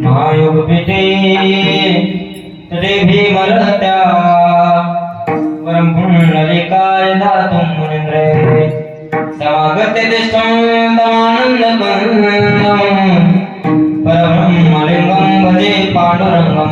महायोग पिठे तडे भीमरत्या परम पुंडलिकाय दातुं मुनींद्रे समागते दिष्टं तमानन्दकन्दं परब्रह्मलिङ्गं भजे पाण्डुरङ्गं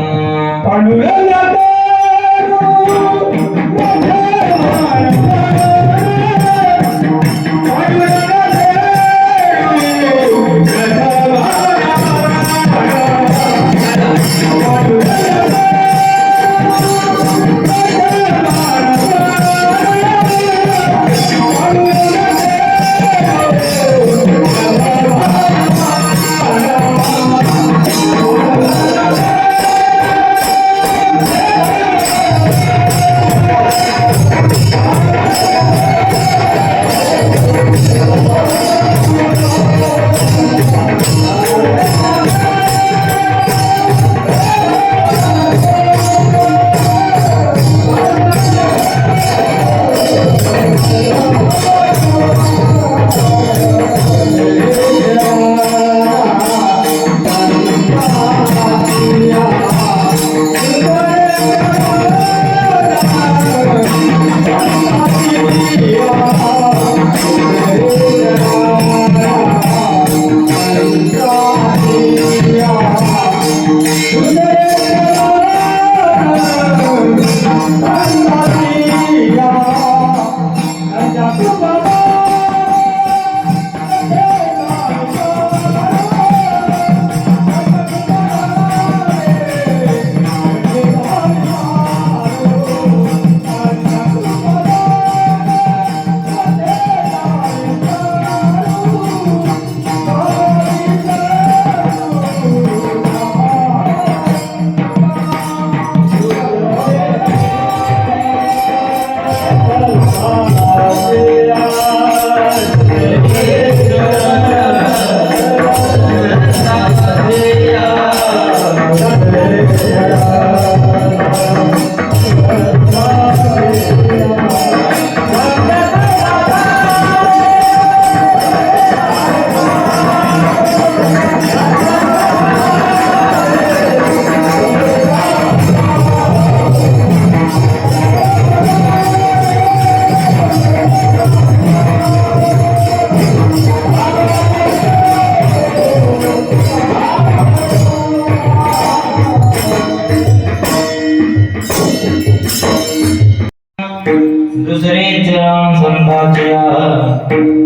दुसरे चरण संताच्या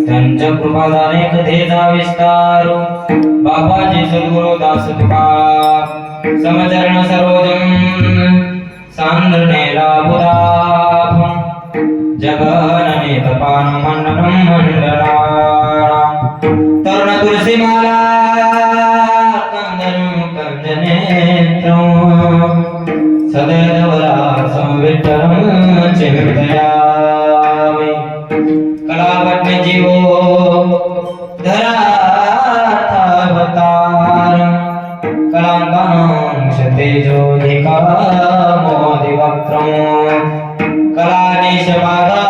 त्यांच्या कृपादाने कथेचा विस्तार बाबाजी सद्गुरु दास तुका समचरण सरोजम सांद्रनेला बुधाप जगनने तपान मंडनम मंडला तरुण तुलसी माला कंदन कंजनेत्रम सदैवला संविठ्ठलम चिंतयामि कलावत्य जीवो धरावतार कलाकांश तेजोधिका मोदिवक्त्रम कलानिश बाधा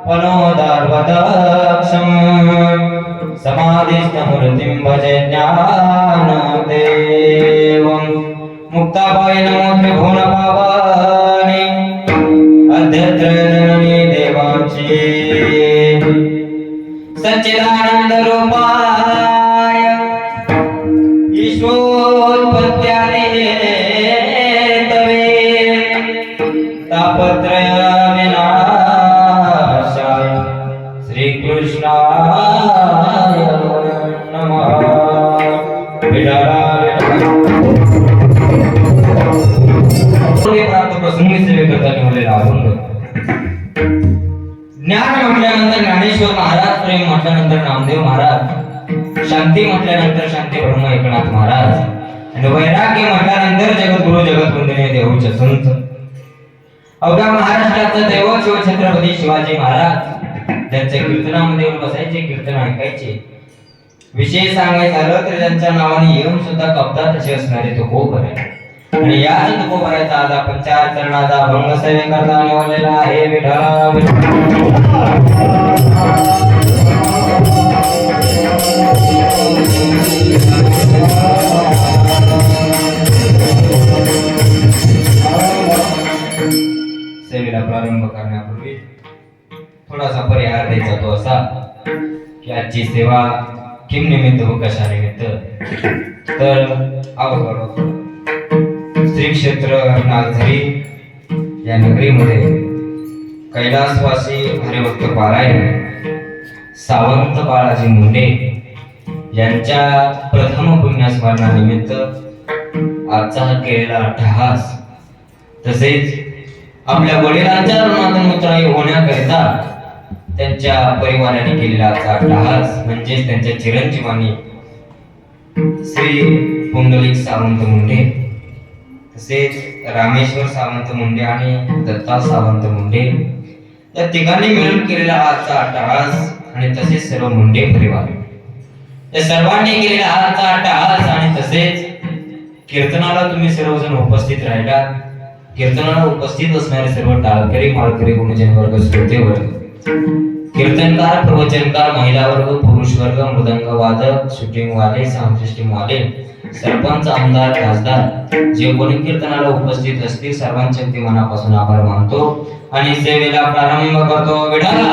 पनोदार्वदक्षम समाधिस्थमूर्तिं भजे ज्ञानदेवं मुक्ताबाई नमो त्रिभुवन पावनी अध्यत्र जननी देवांची सच्चिदानंद रूपाय ईश्वरोत्पत्त्याने तवे तापत्रय विनाशाय श्री कृष्णाय नमः ज्ञान म्हटल्यानंतर ज्ञानेश्वर महाराज, प्रेम म्हटल्यानंतर नामदेव महाराज, शांती म्हटल्यानंतर शांती ब्रह्म एकनाथ महाराज आणि वैराग्य म्हटल्यानंतर जगद्गुरु जगद्वंदनीय देऊचे संत अवघ्या महाराष्ट्राचं दैवत शिवछत्रपती शिवाजी महाराज ज्यांच्या कीर्तनामध्ये बसायचे, कीर्तन ऐकायचे. विशेष सांगायचं झालं तर त्यांच्या नावाने येऊन सुद्धा कब्जात असे असणारे तुकोबर आहे. आणि याच तुकोबराचा आज आपण 4 चरणाचा भंग सेवेकरता निवडलेला आहे. विठ्ठला विठ्ठला असा की आजची सेवा किम निमित्त व कशा निमित्त तर अवघड श्री क्षेत्र नागझरी या नगरीमध्ये कैलासवासी हरिभक्त पारायण सावंत बाळाजी मुंडे यांच्या प्रथम पुण्यस्मरणानिमित्त आजचा हा केलेला अट्टहास तसेच आपल्या वडिलांच्या ऋणातून मुक्तराई होण्याकरिता त्यांच्या परिवाराने केलेला आजचा अट्टहास म्हणजेच त्यांच्या चिरंजीवानी श्री पुंडलिक सावंत मुंडे तसेच रामेश्वर सावंत मुंडे आणि दत्ता सावंत मुंडे या तिघांनी मिळून केलेला आजचा अट्टहास आणि तसेच सर्व मुंडे परिवार या सर्वांनी केलेला आजचा अट्टहास आणि तसेच कीर्तनाला तुम्ही सर्वजण उपस्थित राहिला कीर्तनाला उपस्थित असणारे सर्व टाळकरी माळकरी गुणजन वर्ग श्रोते वर्ग कीर्तनकार प्रवचनकार महिला वर्ग पुरुष वर्ग मृदंग वादक शूटिंग वाले साऊंड सिस्टीम वाले सरपंच आमदार खासदार जे कोणी कीर्तनाला उपस्थित असतील सर्वांचे अगदी मनापासून आभार मानतो आणि सेवेला प्रारंभ करतो. विठाला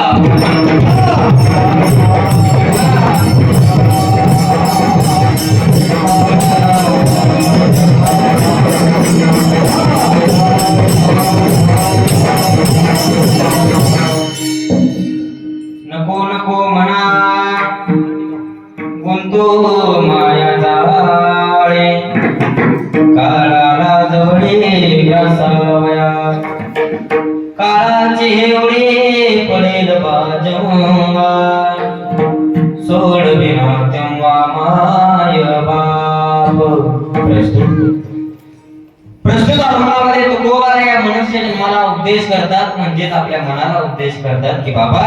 नको नको म्हणा गुंतो माया जाळे काळाला जवळे असावया काळाची हेवडी पडेल बाजवा सोड विना तेव्हा माय बाप. प्रस्तुत अनुभवामध्ये तुकोबा या मनुष्य जन्माला उपदेश करतात म्हणजेच आपल्या मनाला उपदेश करतात की बाबा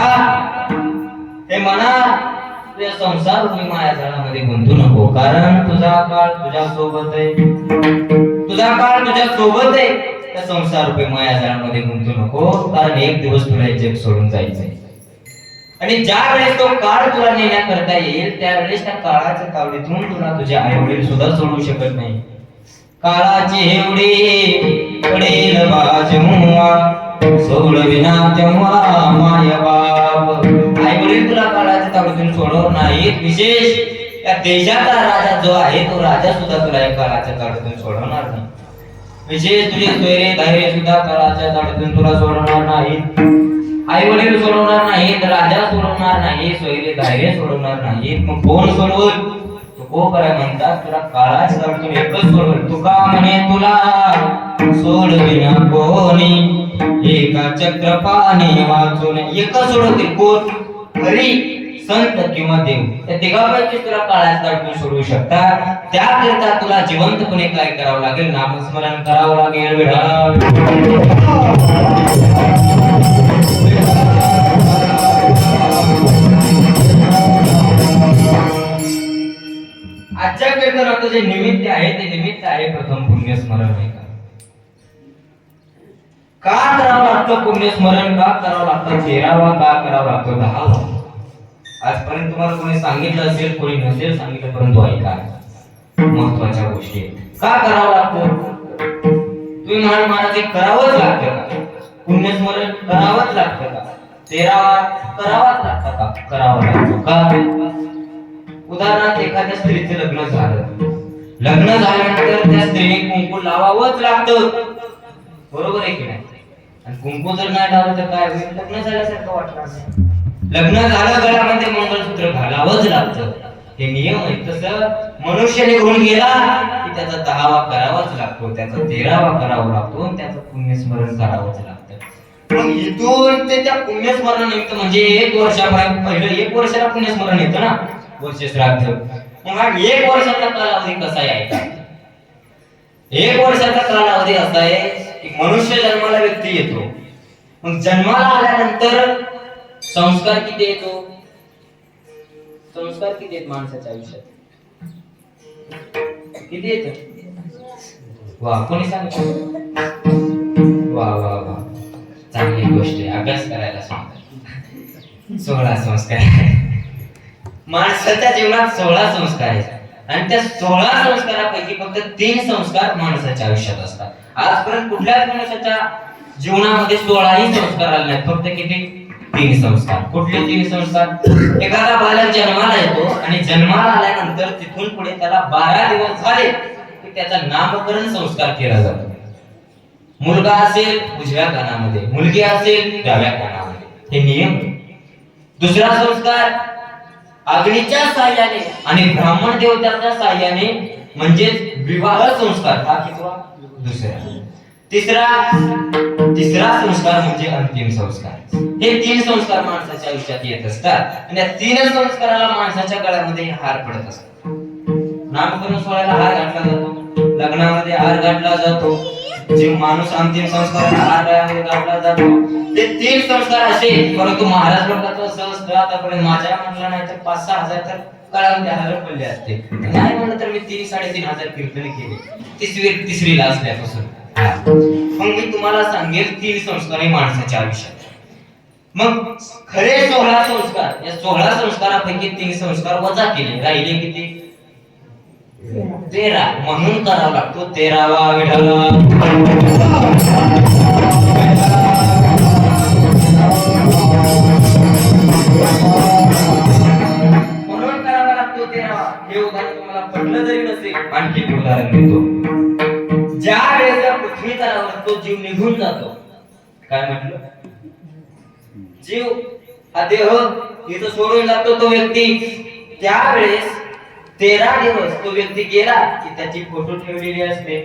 हे मना तुझ्या संसार रूपी माया जाळामध्ये गुंतू नको कारण तुझा काळ तुझ्या सोबत आहे त्या संसार रूपी माया जाळामध्ये गुंतू नको कारण एक दिवस तुला हे जग सोडून जायचंय आणि ज्या वेळेस तो काळ तुला नेण्याकरता येईल त्यावेळेस त्या काळाच्या तावडीतून तुला तुझे आई वडील सुद्धा सोडू शकत नाही. काळाची हेवडी पडेल बाजवा सोड विना तेव्हा माय बाप. आई वडील तुला काळाच्या तावडीतून सोडवणार नाही. विशेष त्या देशाचा राजा जो आहे तो राजा सुद्धा तुला या काळाच्या तावडीतून सोडवणार नाही. विशेष तुझे सोयरे धायरे सुद्धा काळाच्या तावडीतून तुला सोडवणार नाही. आई वडील सोडवणार नाहीत राजा सोडवणार नाही सोयरे धायरे सोडवणार नाहीत. मग कोण सोडवल तुको काय म्हणतात तुला काळाच तावडीतून एकच सोडवल. तुका म्हणे तुला सोड विना कोणी एका चक्रपाणी वाचून एकच सोडवतील कोण हरी संत किंवा देव या तिघांपैकी तुला काळाच तावडीतून सोडवू शकतात. त्याकरिता तुला जिवंतपणे काय करावं लागेल नामस्मरण करावं लागेल. आजच्या कीर्तनाचं जे निमित्त आहे ते निमित्त आहे प्रथम पुण्यस्मरण आहे का करावं लागतं पुण्यस्मरण का करावं लागतं 13वा का करावं लागतं 10वा. आजपर्यंत तुम्हाला कोणी सांगितलं असेल कोणी नसेल सांगितलं परंतु ऐका महत्वाच्या गोष्टी का करावं लागतं. तुम्ही म्हणाल महाराज करावंच लागतं का पुण्यस्मरण करावंच लागतं का 13वा करावाच लागतं का करावं लागतं का. उदाहरणार्थ एखाद्या स्त्रीचं लग्न झाल्यानंतर त्या स्त्रीने कुंकू लावावंच लागतं बरोबर आहे की नाही. आणि कुंकू जर नाही लावलं तर काय होईल लग्न झाल्यासारखं वाटणार नाही. लग्न झालं गळ्यामध्ये मंगळसूत्र घालावंच लागतं हे नियम आहे. तसं मनुष्याने घेऊन गेला की त्याचा 10वा करावाच लागतो त्याचा 13वा करावा लागतो त्याचं पुण्यस्मरण करावंच लागतं. मग इथून ते त्या पुण्यस्मरणानिमित्त म्हणजे 1 वर्षापर्यंत पहिलं 1 वर्षाला पुण्यस्मरण येतं ना वर्ष श्राद्ध. मग हा 1 वर्षाचा कालावधी कसा आहे 1 वर्षाचा कालावधी असा आहे की मनुष्य जन्माला व्यक्ती येतो. मग जन्माला आल्यानंतर संस्कार किती येतो संस्कार किती आहेत माणसाच्या आयुष्यात किती येत वा कोणी सांगतो वा वा वा चांगली गोष्ट आहे. अभ्यास करायला सांगतात 16 संस्कार माणसाच्या जीवनात 16 संस्कार आहेत आणि त्या 16 संस्कारापैकी फक्त 3 संस्कार माणसाच्या आयुष्यात असतात. आजपर्यंत कुठल्याच मनुष्याच्या जीवनामध्ये 16ही संस्कार आले नाहीत. फक्त किती तीन संस्कार. कुठले तीन संस्कार? एखादा बालक जन्माला येतो आणि जन्माला आल्यानंतर तिथून पुढे त्याला 12 दिवस झाले की त्याचा नामकरण संस्कार केला जातो. मुलगा असेल उजव्या कानामध्ये, मुलगी असेल डाव्या कानामध्ये, हे नियम. दुसरा संस्कार अग्नीच्या साह्याने आणि ब्राह्मण देवताच्या साह्याने म्हणजे विवाह संस्कार, हा कितवा? दुसरा. तिसरा संस्कार म्हणजे अंतिम संस्कार. हे तीन संस्कार माणसाच्या आयुष्यात येत असतात आणि या तीन संस्काराला माणसाच्या गळ्यामध्ये हार पडत असतात. नामकरण सोहळ्याला हार घातला जातो, लग्नामध्ये हार घातला जातो, जे माणूस अंतिम संस्काराला हार गळ्यामध्ये घातला जातो. ते तीन संस्कार असे, परंतु महाराज लोकांचं सहस्त्र आतापर्यंत माझ्या म्हणलं नाही तर 5-6 हजार तर काळामध्ये हार पडले असते. नाही म्हणलं तर मी 3-3.5 हजार कीर्तन केले तिसरीला असल्यापासून. मग मी तुम्हाला सांगेल तीन संस्कार हे माणसाच्या आयुष्यात. मग खरे 16 संस्कार, या 16 संस्कारापैकी 3 संस्कार वजा केले, राहिले किती? 13. म्हणून करावा लागतो 13वा विठाला. म्हणून करावा लागतो 13वा. हे उदाहरण तुम्हाला पटलं जरी नसेल, आणखी उदाहरण देतो. ज्या वेळेस पृथ्वी तलावर तो जीव निघून जातो, काय म्हटलं? जीव हा देह इथं सोडून जातो तो व्यक्ती, त्यावेळेस 13 दिवस तो व्यक्ती गेला की त्याची फोटो ठेवलेली असते,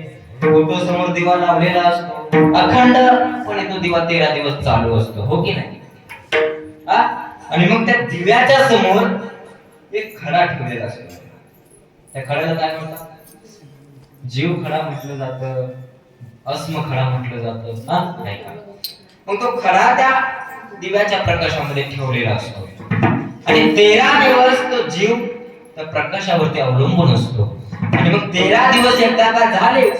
फोटो समोर दिवा लावलेला असतो, अखंडपणे तो दिवा 13 दिवस चालू असतो, हो की नाही? आणि मग त्या दिव्याच्या समोर एक खडा ठेवलेला असतो. त्या खड्याला काय म्हणतात? जीव खडा म्हटलं जातं, अस्म खडा म्हटलं जातं, नाही का? मग तो खडा त्या दिव्याच्या प्रकाशामध्ये ठेवलेला असतो आणि 13 दिवस तो जीव त्या प्रकाशावरती अवलंबून असतो. आणि मग 13 दिवस एकदा का झाले,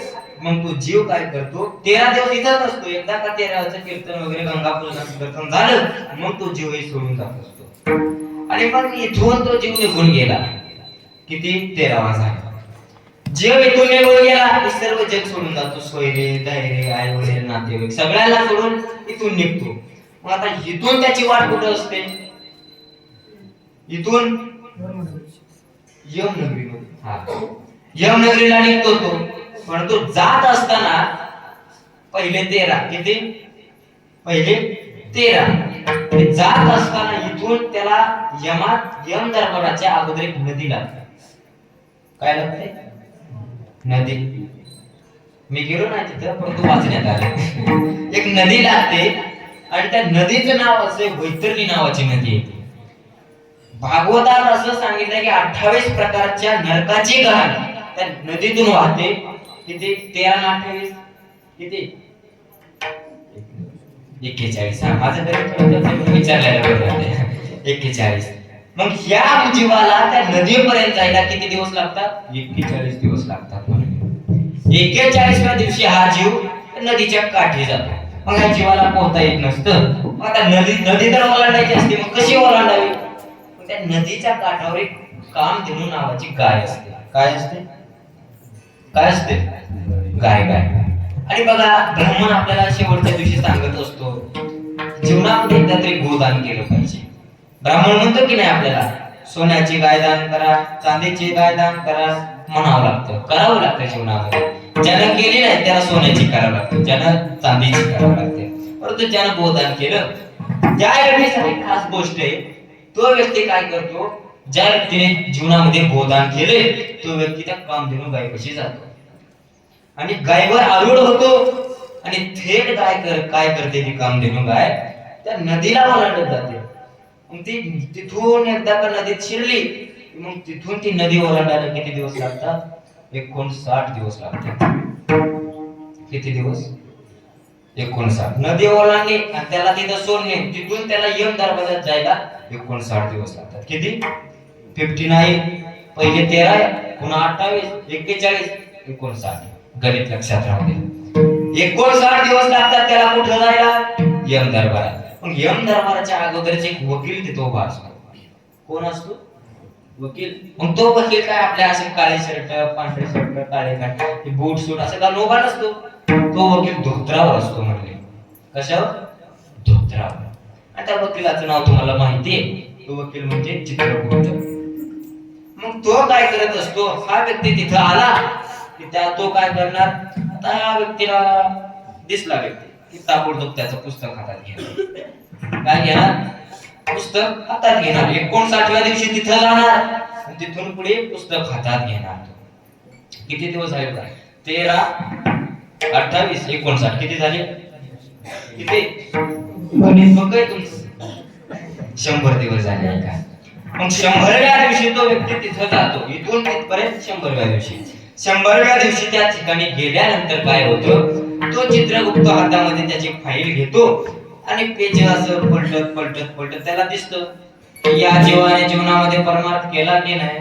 मग तो जीव काय करतो? 13 दिवस इथंच असतो. एकदा का 13चं कीर्तन वगैरे गंगापूजनाचं कीर्तन झालं, मग तो जीव हे सोडून जात असतो. आणि मग इथून तो जीव निघून गेला, किती? 13वा झाला. जीव इथून निघून गेला की सर्व जग सोडून जातो, सोयरे दायरे आई वडील नातेवाईक सगळ्यांना सोडून इथून निघतो. मग आता इथून त्याची वाट कुठं असते? इथून यमनगरीला निघतो तो. पण तो जात असताना पहिले 13, किती? पहिले 13. जात असताना इथून त्याला यम दरबाराच्या अगोदर एक नदी लागते. काय लागते? नदी. मी गेलो नाही तिथं, परंतु वाचण्यात आले. एक नदी लागते आणि त्या नदीचं नाव असे वैतरणी नावाची नदी आहे. भागवतात असं सांगितलं की 28 प्रकारच्या नरकाची घाण त्या नदीतून वाहते. किती? 13 आणि 28 किती? 41. माझं तरी विचारलेलं बरोबर 41. मग ह्या जीवाला त्या नदीपर्यंत जायला किती दिवस लागतात? 41 दिवस लागतात. 41व्या दिवशी हा जीव नदीच्या काठी जातो. मग या जीवाला पोहता येत नसतं. मग आता नदी तर ओलांडायची असते, मग कशी ओलांडावी? त्या नदीच्या काठावर एक कामधेनू नावाची गाय असते. काय असते? काय असते? गाय. आणि बघा, ब्राह्मण आपल्याला शेवटच्या दिवशी सांगत असतो जीवनामध्ये एकदा तरी गोदान केलं पाहिजे. ब्राह्मण म्हणतो की नाही आपल्याला, सोन्याची गाय दान करा, चांदीची गाय दान करा, म्हणावं लागतं, करावं लागतं जीवनामध्ये. ज्यानं केली नाही त्याला सोन्याची करावं लागते, ज्यानं चांदीची करावं लागते. परंतु ज्यानं गोदान केलं, त्या व्यक्तीसाठी खास गोष्ट आहे. तो व्यक्ती काय करतो? ज्या व्यक्तीने जीवनामध्ये गोदान केले तो व्यक्ती त्या कामधेनू गायीपाशी जातो आणि गायीवर आरूढ होतो आणि थेट काय करते ती कामधेनू गाय? त्या नदीला ओलांडत जाते. मग ती तिथून एकदा का नदीत शिरली, मग तिथून ती नदी ओलांडायला किती दिवस लागतात? 59 दिवस लागतात. किती दिवस? 59. नदी ओलांडली आणि त्याला तिथं सोडणे, तिथून त्याला यम दरबारात जायला 59 दिवस लागतात. किती? 59. पहिले 13, पुन्हा 28, 41, 59. गणित लक्षात राहू दे. 59 दिवस लागतात त्याला कुठं जायला? यम दरबारात. मग यम दरबाराच्या अगोदरच एक वकील तिथं उभा असतो. कोण असतो? वकील. मग तो वकील काय आपल्या असे काळे शर्ट, पांढरे शर्ट, काळे पॅन्ट, बूट सूट असं घालून उभा नसतो. तो वकील धोत्रावर असतो. म्हणले कशावर? धोत्रावर. आता वकिलाचं नाव तुम्हाला माहितीये, तो वकील म्हणजे चित्रगुप्त. मग तो काय करत असतो, हा व्यक्ती तिथं आला की तो काय करणार, आता या व्यक्तीला दिसला व्यक्ती की ताबडतोब त्याचं पुस्तक हातात घेणार. काय घेणार, पुस्तक हातात घेणार. 59व्या दिवशी तिथं जाणार, तिथून पुढे पुस्तक हातात घेणार. किती दिवस झाले बघा, 13, 28, 59 किती झाले, किती गणित बघ तुमचं, 100 दिवस झाले का. मग 100व्या दिवशी तो व्यक्ती तिथं जातो, इथून तिथपर्यंत 100व्या दिवशी. 100व्या दिवशी त्या ठिकाणी गेल्यानंतर काय होतं, तो चित्रगुप्त हातामध्ये त्याची फाईल घेतो आणि पेज असं पलटत पलटत पलटत त्याला दिसतं या जीवाने जीवनामध्ये परमार्थ केला की नाही,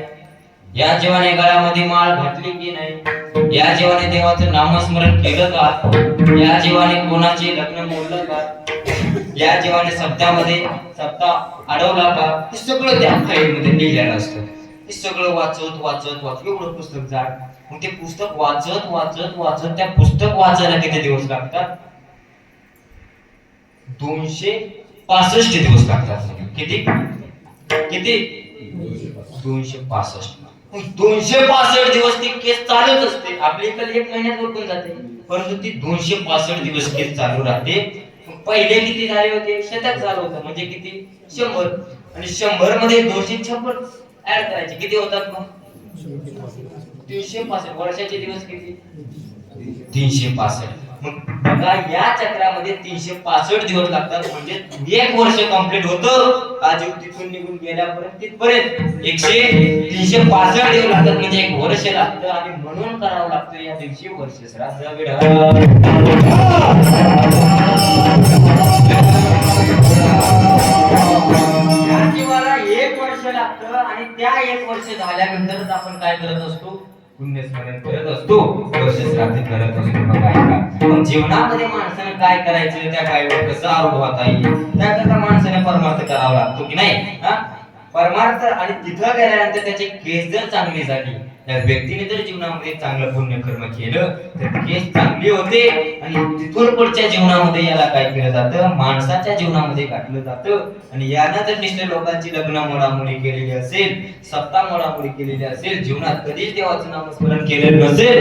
या जीवाने गळ्यामध्ये माळ घातली की नाही, या जीवाने देवाचं नामस्मरण केलं का, या जीवाने कोणाचे लग्न मोडलं का, या जीवाने सप्ताहामध्ये सप्ताह अडवला का, हे सगळं त्या फाईलमध्ये लिहिलेलं असतं. हे सगळं वाचत वाचत वाचत एवढं पुस्तक जाड. मग ते पुस्तक वाचत वाचत वाचत त्या पुस्तक वाचायला किती दिवस लागतात, 265 दिवस लागतात. किती किती 265. 265 दिवस ती केस चालूच असते. आपली इकडे 1 महिन्यात उरकून जाते, परंतु ती 265 दिवस केस चालू राहते. पहिले किती झाले होते, शतक झालं होतं, म्हणजे किती 100, आणि 100 मध्ये 256 ऍड करायचे, किती होतात मग 365. वर्षाचे दिवस किती 365. मग बघा या चक्रामध्ये 365 दिवस लागतात, म्हणजे 1 वर्ष कंप्लीट होतं. आज तिथून निघून गेल्यापर्यंत तिथपर्यंत 365 दिवस लागतात, म्हणजे 1 वर्ष लागतं. आणि म्हणून करावं लागतं या दिवशी वर्ष श्राद्ध. या जीवाला 1 वर्ष लागतं, आणि त्या 1 वर्ष झाल्यानंतरच आपण काय करत असतो, पुण्यस्मरण करत असतो, वर्ष श्राद्ध करत असतो. बघा का, मग जीवनामध्ये माणसाने काय करायचं, त्या गायीवर कसं आरोग्य होता येईल, त्याकरता माणसाने परमार्थ करावा लागतो की नाही. परमार्थ. आणि तिथं गेल्यानंतर त्याची केस जर चांगली झाली, त्या व्यक्तीने जर जीवनामध्ये चांगलं पुण्यकर्म केलं तर केस चांगली होते, आणि तिथून पुढच्या जीवनामध्ये याला काय केलं जातं, माणसाच्या जीवनामध्ये गाठलं जातं. आणि यानं जर निश्चित लोकांची लग्न मोडामोडी केलेली असेल, सप्ताह मोडामोडी केलेली असेल, जीवनात कधीच देवाचं नामस्मरण केलेलं नसेल,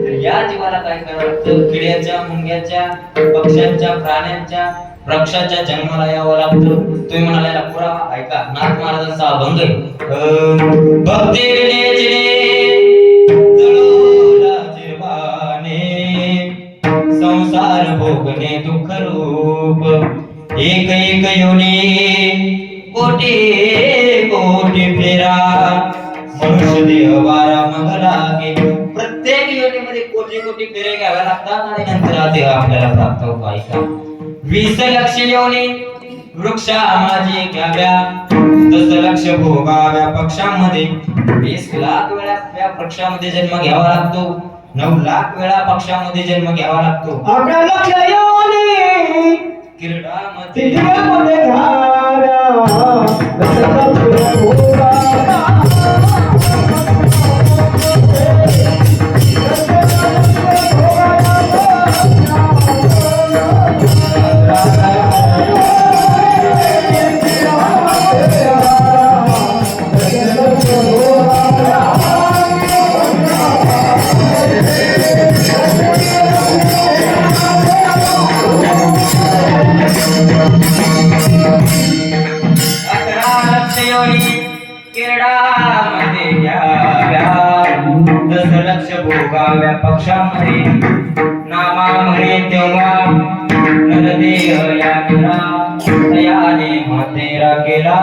तर या जीवाला काय करावं लागतं, किड्याच्या, मुंग्याच्या, पक्ष्यांच्या, प्राण्यांच्या, वृक्षाच्या जन्माला यावं लागतं. तुम्ही म्हणाला पुरावा ऐका, नाथ महाराजांचा अभंग आहे, भक्ती संसार भोगणे दुःख रूप, एक एक योनी कोटी कोटी फेरा, मनुष्य देह वारा मग लागे. प्रत्येक योनीमध्ये कोटी कोटी फेरे घ्याव्या लागतात, आणि नंतर हा देह आपल्याला प्राप्त होतो. ऐका, 20 लक्ष योनी वृक्षा माझी घ्याव्या, 10 लक्ष भोगाव्या पक्षांमध्ये, 20 लाख वेळा त्या पक्षामध्ये जन्म घ्यावा लागतो, 9 लाख वेळा पक्षामध्ये जन्म घ्यावा लागतो. 11 लक्ष योनी क्रीडामध्ये घ्याव्या, 10 लक्ष भोगाव्या. क्रीडामध्ये घ्याव्या, 10 लक्ष भोगाव्या पक्षामध्ये, नामा म्हणे तेव्हा नरदेह यात्रा, तयाने मातेरा केला.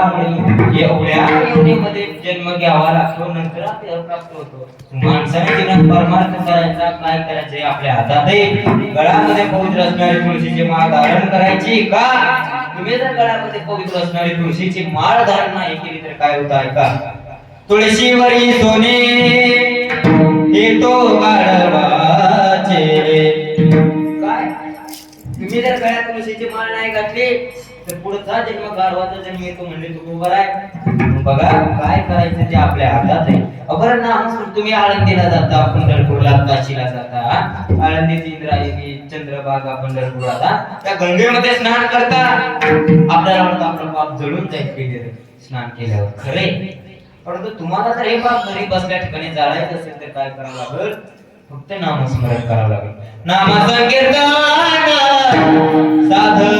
एवढ्या योनीमध्ये जन्म घ्यावा लागतो, नंतर देह प्राप्त होतो. माणसाने जीवनात परमार्थ करायचा, काय करायचे आपल्या हातात आहे. गळ्यामध्ये पवित्र असणारी तुळशीची माळ धारण करायची का, तुम्ही जर गळ्यामध्ये पवित्र असणारी तुळशीची माळ धारण नाही केली तर काय होतं ऐका, तुळशीवरी सोने हे तो गाढवाचे. काय, तुम्ही जर गळ्यात तुळशीची माळ नाही घातली तर पुढचा जन्म गाढवाचा जन्म येतो, म्हणजे तुम्ही उभा आहे. बघा काय करायचं ते आपल्या हातात आहे. बरं नामस्मरण तुम्ही आळंदीला जाता, पंढरपूरला, काशीला जाता, आळंदीत इंद्रायणी, चंद्रभागा, पंढरपूरला त्या गंगेमध्ये स्नान करता, आपल्याला वाटतं आपलं पाप जळून जाईल केलेलं स्नान केल्यावर, खरे. परंतु तुम्हाला जर हे पाप घरी बसल्या ठिकाणी जाळायचं असेल तर काय करावं लागेल? फक्त नामस्मरण करावं लागेल. नामसंकीर्तन साधन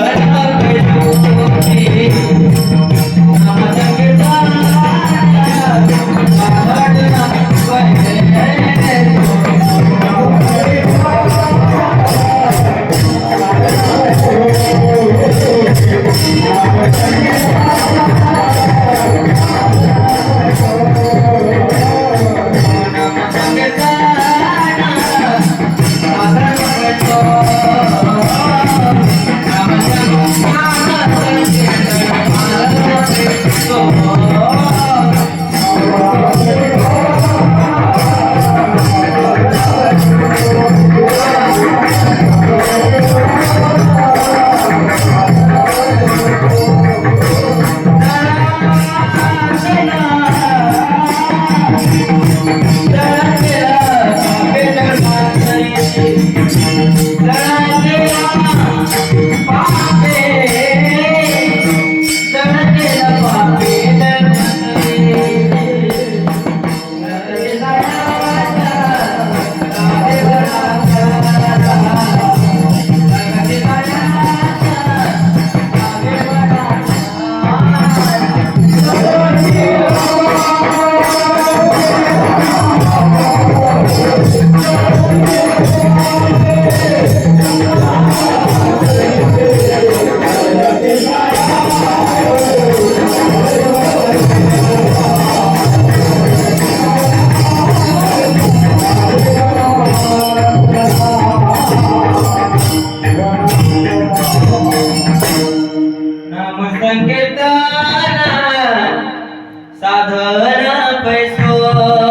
साधन पैसोपे.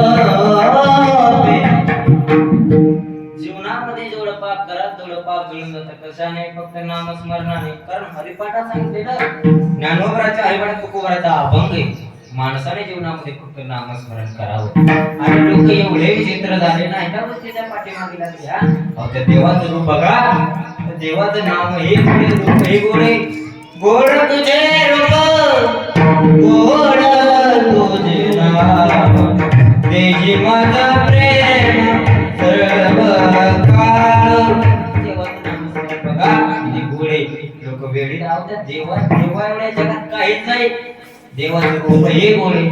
जीवनामध्ये जेवढं पाप करा तेवढं पाप जळून जातं. कशाने? फक्त नामस्मरणाने. कारण हरिपाठात सांगितलेलं ज्ञानोबराच्या हरिपाठात तुकोबराचा अभंग आहे. माणसाने जीवनामध्ये फक्त नामस्मरण करावं. आणि लोक एवढे विचित्र झाले ना, एका गोष्टीच्या पाठीमागे लागले. अहो त्या देवाचं रूप बघा, देवाचं नाव हे रूप हे गोडे गोड तुझे रूप, गोड तुझे नाम, तेजी माझा प्रेम सर्व काळ. देवाचं नाम बघा किती गोडे. लोक वेळी लावतात. देवा एवढ्या जगात काहीच नाही. देवाचं रूप हे गोडे.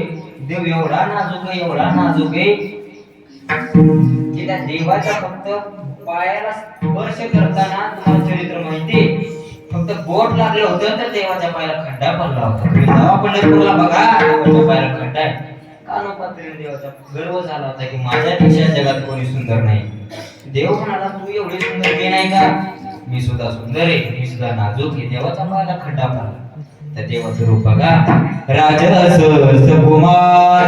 देव एवढा नाजूक आहे, एवढा नाजूक आहे की त्या देवाच्या फक्त पायाला स्पर्श करताना तुम्हाला चरित्र माहिती, फक्त बोट लागलं होतं तर देवाच्या पायाला खड्डा पडला होता. तुम्ही जावा पंढरपूरला बघा, देवाच्या पायाला खड्डा आहे. कानोपात्रीने देवाचा गर्व झाला होता की माझ्यापेक्षा जगात कोणी सुंदर नाही. देव म्हणाला तू एवढी सुंदर ते नाही का? मी सुद्धा सुंदर आहे, मी सुद्धा नाजूक आहे. देवाच्या पायाला खड्डा पडला. त्या देवाचं रूप बघा. राजस कुमार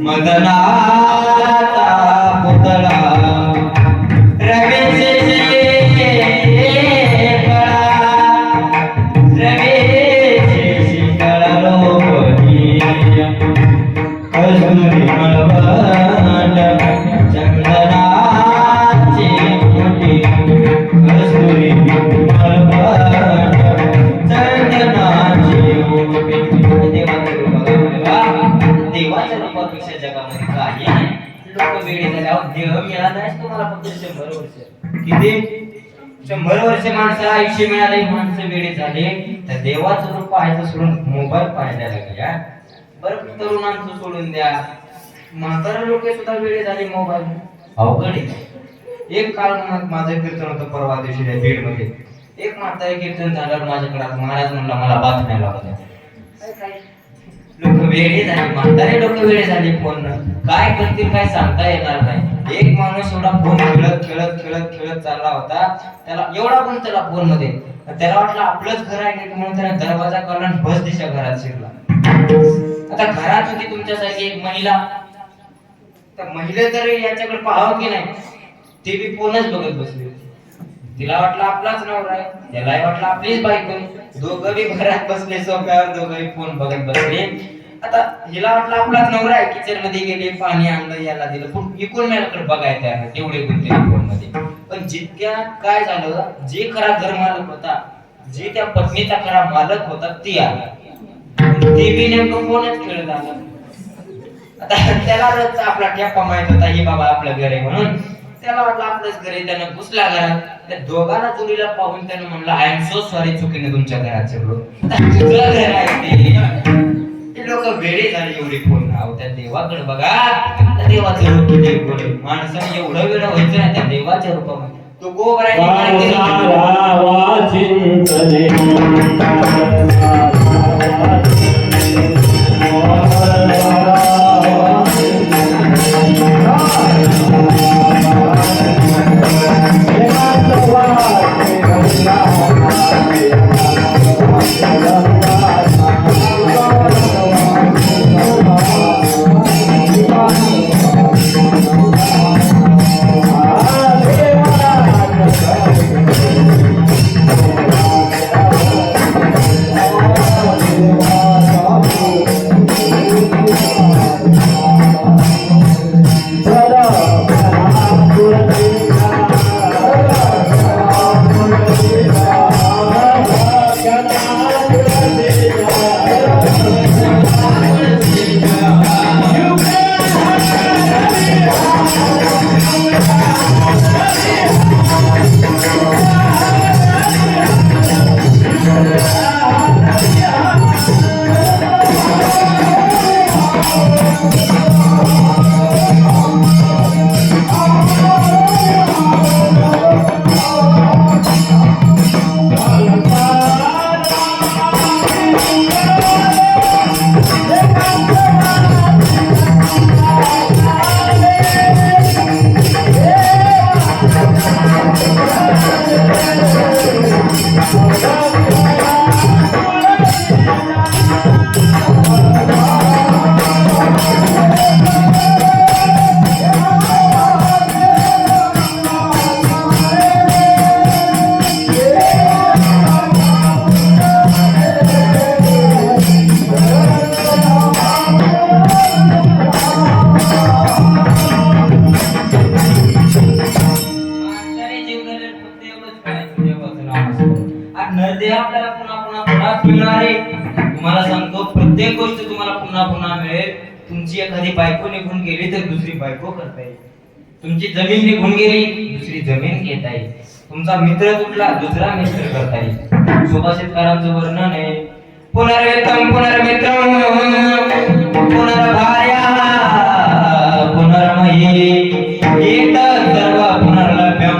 मदनाचा पुतळा, रमेश देवाच्या रूपापेक्षा जगामध्ये काही नाही. लोक वेळे झाले. अहो देह मिळाला आहे तुम्हाला फक्त 100 वर्ष. किती? 100 वर्ष माणसाला आयुष्य मिळाले. माणसं वेळे झाले तर देवाचं रूप पाहायचं सोडून मोबाईल पाहायला लागले. बरं तरुणांचं सोडून द्या, म्हातारा लोक सुद्धा वेळे झाले मोबाईल. अवघड आहे. एक काळ माझं कीर्तन होतं परवा दिवशी बीड मध्ये. एक म्हातारे कीर्तन झाल्यावर माझ्याकडे महाराज म्हणला मला बातम्या लागल्या. लोक वेळे झाले, म्हातारे लोक वेळे झाले. फोन काय करतील काय सांगता येणार नाही. एक माणूस एवढा फोन खेळत खेळत खेळत खेळत चालला होता. त्याला एवढा पण त्याला फोन मध्ये त्याला वाटलं आपलंच घर आहे की म्हणून त्याने दरवाजा काढला आणि बस दिशा घरात शिरला. आता घरात होती तुमच्यासाठी एक महिला. त्या महिले तरी याच्याकडे पाहावं की नाही, ते बी फोनच बघत बसली. तिला वाटलं आपलाच नवरा आहे, त्यालाही वाटलं आपलीच बायको. दोघं बी घरात बसले सोफ्यावर, दोघंही फोन बघत बसले. आता हिला वाटलं आपलाच नवरा आहे, किचन मध्ये गेले, पाणी आणलं, याला दिलं, पण इकडून मेळाकडे बघायचं आहे तेवढे गुंतले फोन मध्ये. पण जितक्या काय झालं, जे खरा घर मालक होता, जे त्या पत्नीचा खरा मालक होता, ती आला, ते बी नेमकं फोनच खेळत आलं. आता त्याला आपला ठेपा माहित होता, ही बाबा आपलं घर आहे म्हणून, त्याला वाटलं आपलंच घर आहे, त्यानं घुसला घरात. त्या दोघांना जोडीला पाहून त्यानं म्हणलं, आय एम सो सॉरी, चुकीने तुमच्या घरात शिरलो. तुझं घर आहे ते लोक वेळे झाले एवढे फोन. अहो त्या देवाकडे बघा, त्या देवाचं रूप किती गोड आहे. माणसाने एवढं वेळ व्हायचं ना त्या देवाच्या रूपामध्ये. तो गोबराने आपल्याला पुन्हा पुन्हा पुन्हा मिळणार आहे. तुम्हाला सांगतो, प्रत्येक गोष्ट तुम्हाला पुन्हा पुन्हा मिळेल. तुमची एखादी बायको निघून गेली तर दुसरी बायको करता येईल. तुमची जमीन निघून गेली, दुसरी जमीन घेता येईल. तुमचा मित्र तुटला, दुसरा मित्र करता येईल. सुभाषितकारांचं वर्णन आहे, पुनर्मित्रम पुनर्मित्रम पुनर्भार्या पुनर्मयी एक सर्व पुनर्लभ्यम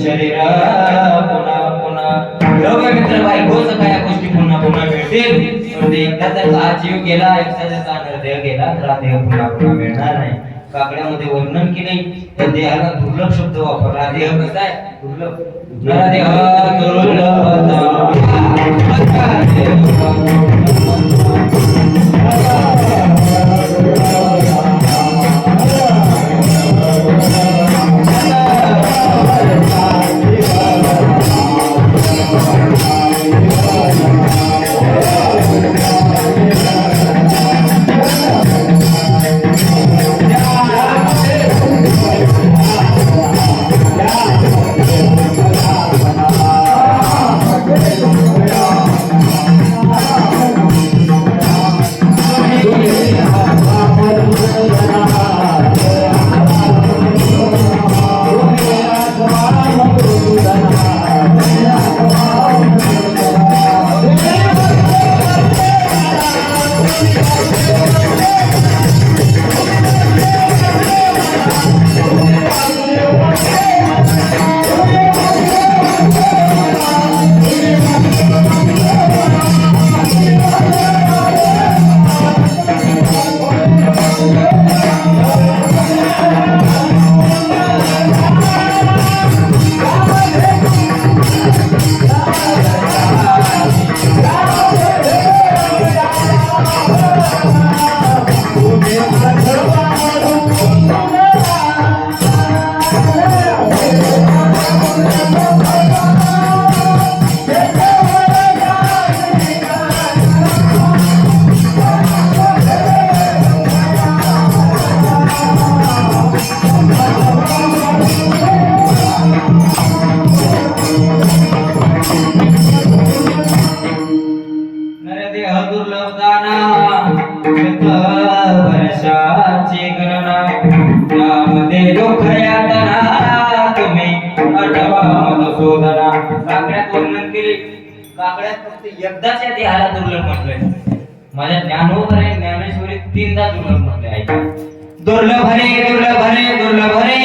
शरीर पुन्हा पुन्हा. योग्य मित्र बायकोचं काय गोष्टी पुन्हा पुन्हा मिळतील. पण ते एकदा जर हा जीव गेला, एकदा जर हा हृदय गेला तर हा देह पुन्हा पुन्हा मिळणार नाही. काकड्यामध्ये वर्णन केले, त्या देहाला दुर्लभ शब्द वापरला. देह कसा आहे? दुर्लभ. नरदेह दुर्लभ. दुःख यातना तुम्ही आठवा मधुसूदना. काकड्यात वर्णन केले. काकड्यात फक्त एकदाच या देहाला दुर्लभ म्हटलंय. माझ्या ज्ञानोबरे ज्ञानेश्वरी तीनदा दुर्लभ म्हटले. ऐका, दुर्लभ हरे दुर्लभ हरे दुर्लभ हरे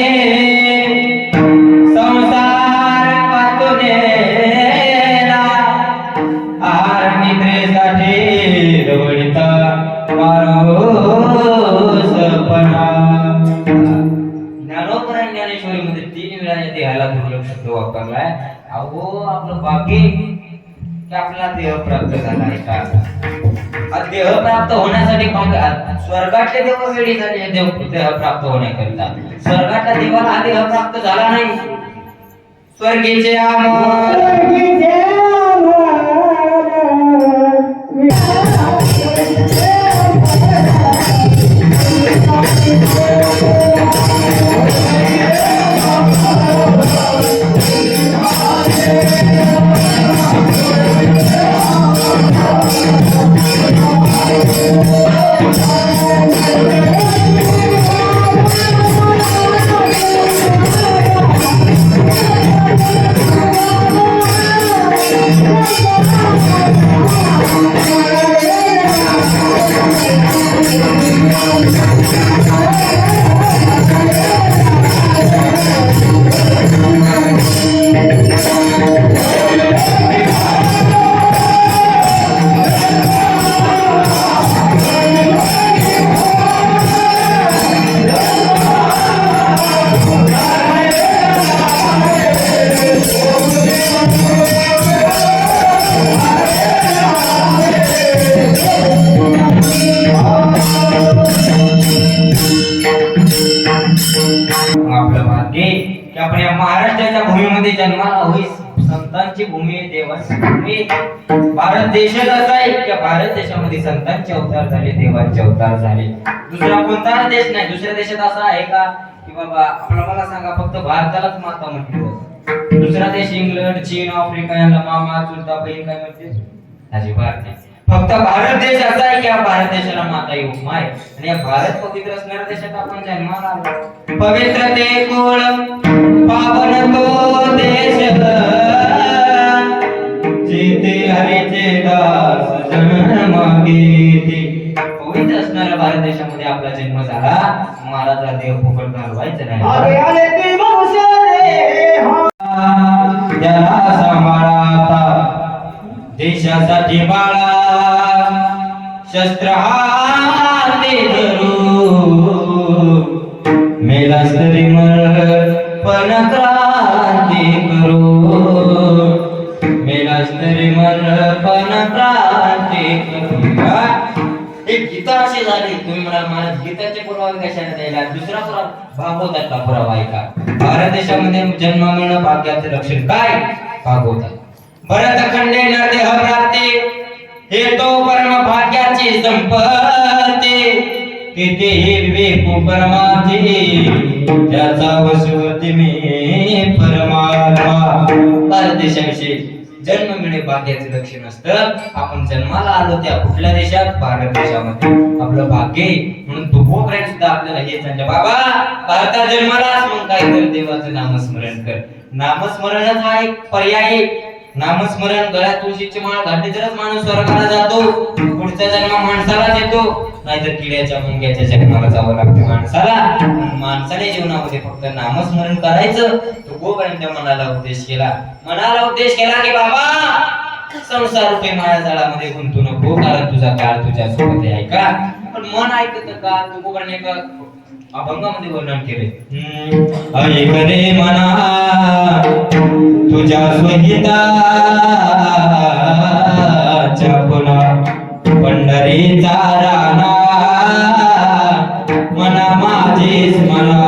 संसार पातुनेला आहार निद्रेसाठी रवळीता मारो सपना. ज्ञानोबर आणि ज्ञानेश्वरी मध्ये 3 वेळा या देहाला दुर्लभ शब्द वापरलाय. अहो आपलं भाग्य की आपला देह प्राप्त झाला आहे का. हा देह प्राप्त होण्यासाठी स्वर्गातले देव वेळी झाले देह प्राप्त होण्याकरिता. स्वर्गातल्या देवाला हा देह प्राप्त झाला नाही. स्वर्गीचे आमोर आपलं भाग्य की आपण या महाराष्ट्राच्या भूमीमध्ये जन्माला होई. संतांची भूमी आहे, देवाची भूमी आहे. भारत देशात असा आहे की भारत देशामध्ये संतांचे अवतार झाले, देवांचे अवतार झाले. दुसरा कोणताच देश नाही. दुसऱ्या देशात असा आहे का की बाबा आपल्याला मला सांगा फक्त भारतालाच माता म्हटलं. दुसरा देश इंग्लंड, चीन, आफ्रिका यांना मामा, चुलता, बहीण काय म्हणते? अजिबात नाही. फक्त भारत देश असा आहे की या भारत देशाला माता ही उपमा आहे. आणि या भारत पवित्र असणाऱ्या देशात आपण जन्माला आलो. पवित्र ते कुळ पावन तो देश जेथे हरीचे दास जन्म घेते. पवित्र असणाऱ्या भारत देशामध्ये आपला जन्म झाला. महाराजा देव फुकट घालवायचं नाही. त्याला सांभाळा आता देशासाठी बाळा शस्त्र हाती धरू. मेलास तरी मर पण क्रांती करू. मेलास तरी मर पण क्रांती करू. एक गीता अशी झाली. तुम्ही म्हणाल महाराज गीताचे पुरावे कशाने द्यायला. दुसरा पुरावा भागवतातला पुरावा ऐका. भारत देशामध्ये जन्म मिळणं भाग्याचे लक्षण काय. भागवतात. भरत खंडे देह प्राप्ती हे तो परम भाग्याची संपत्ती. तिथे हे विवेक परमार्थी त्याचा वसवती मी परमात्मा. भारत देशाविषयी जन्म मिळणे भाग्याचे लक्षण असतं. आपण जन्माला आलो त्या कुठल्या देशात. भारत देशामध्ये आपलं भाग्य. म्हणून तुकोपर्यंत सुद्धा आपल्याला हे सांगते बाबा भारतात जन्मालाच मग काय कर देवाचं नामस्मरण कर. नामस्मरणच हा एक पर्याय. नामस्मरण गळ्यात तुळशीची माळ घातली तरच माणूस स्वर्गाला जातो. पुढचा जन्म माणसालाच येतो. नाहीतर किड्याच्या मुंग्याच्या जन्माला जावं लागतं माणसाला. माणसाने जीवनामध्ये फक्त नामस्मरण करायचं. तोपर्यंत मनाला उद्देश केला. मनाला उद्देश केला की बाबा संसार रूपी माया जाळामध्ये गुंतू नको. कारण तुझा काळ तुझ्या सोबत आहे का. पण मन ऐकत का. तोपर्यंत एका अभंगामध्ये वर्णन केले. ऐक रे मना तुझ्या स्वहिता पुन्हा पंढरीचा राणा मना माझीच मला.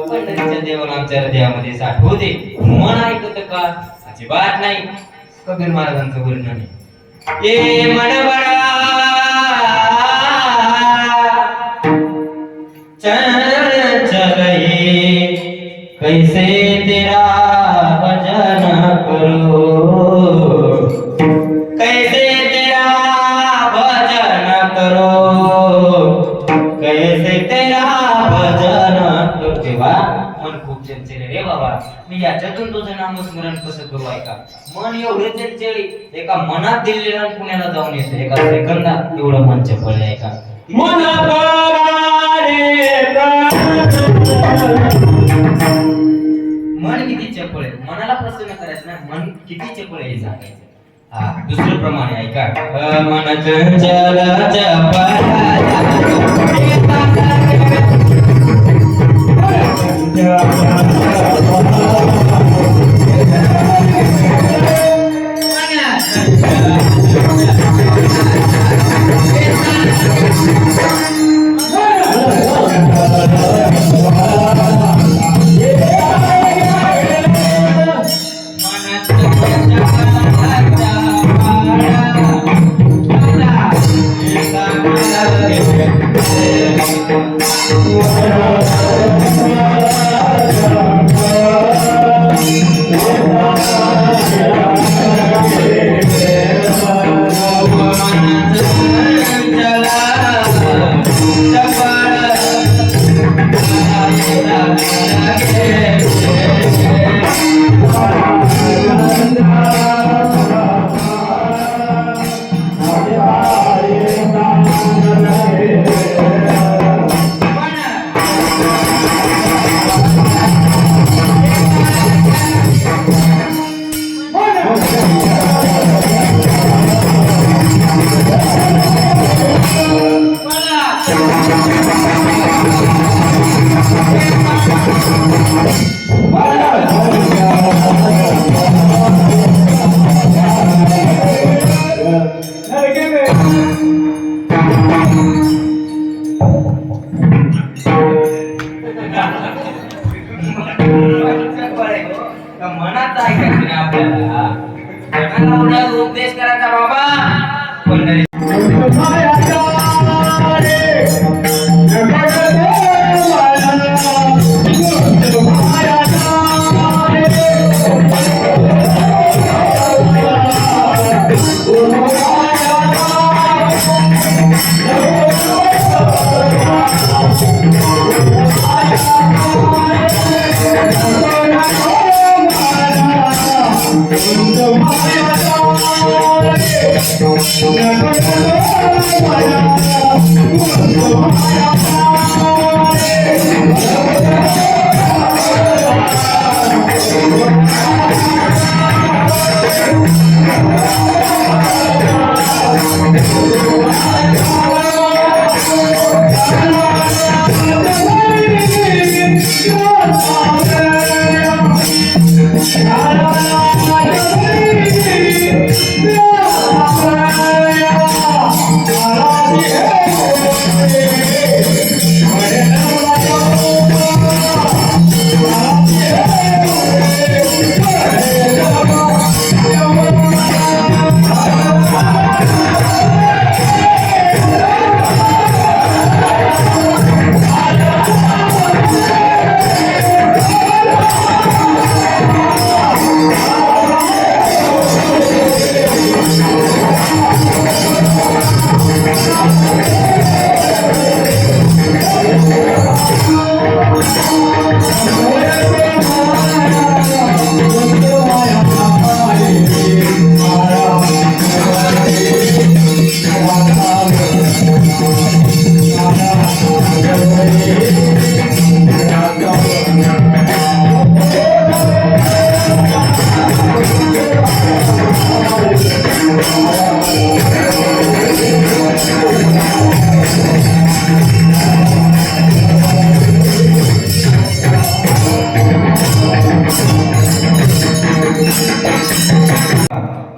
पंढरीच्या देवाला आमच्या हृदयामध्ये साठवू दे. मन ऐकत का. अजिबात नाही. कबीर महाराजांचं वर्णन आहे. ये मन बडा चंचल ये कैसे तेरा भजन करो. कैसे तेरा भजन करो. कैसे तेरा भजन करो. खूप चंचल रे बाबा. मी याच्यातून तुझं नामस्मरण कसं करू ऐका. मन एवढं चंचल एका मनात दिलेला पुण्याला जाऊन येतं एका सेकंदात एवढं मन चपळ आहे ऐका. मन किती चपळ आहे मनाला प्रसन्न करायचं ना मन किती चपळ आहे हे सांगायचं. हा दुसरं प्रमाणे ऐका. मन चंचल मनात ऐकायचं नाही आपल्याला. मनाला उपदेश करायचा बाबा पंढरी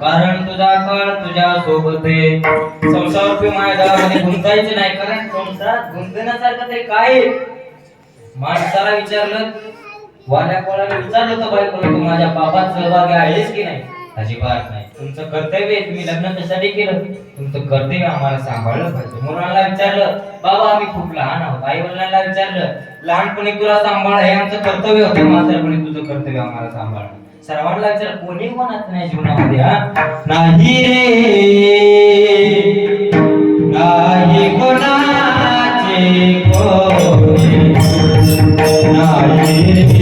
कारण तुझा काळ तुझ्या सोबत आहे. संसार मायामध्ये गुंतायचे नाही कारण संसारात गुंतण्यासारखं ते काय आहे? माणसाला विचारलं वाल्या कोणाला विचारलं तर बायकोला तू माझ्या बाबात सहभागी आहेस की नाही? अजिबात नाही. तुमचं कर्तव्य आहे तुम्ही लग्न त्यासाठी केलं तुमचं कर्तव्य आम्हाला सांभाळलं पाहिजे. मुलांना विचारलं बाबा आम्ही खूप लहान आहोत. आई वडिलांना विचारलं लहानपणी तुला सांभाळ हे आमचं कर्तव्य होतं म्हातारपणी तुझं कर्तव्य आम्हाला सांभाळणं. सर्वांना विचार कोणी कोणाच नाही जीवनामध्ये हा नाही रे नाही कोणाचे कोणी नाही रे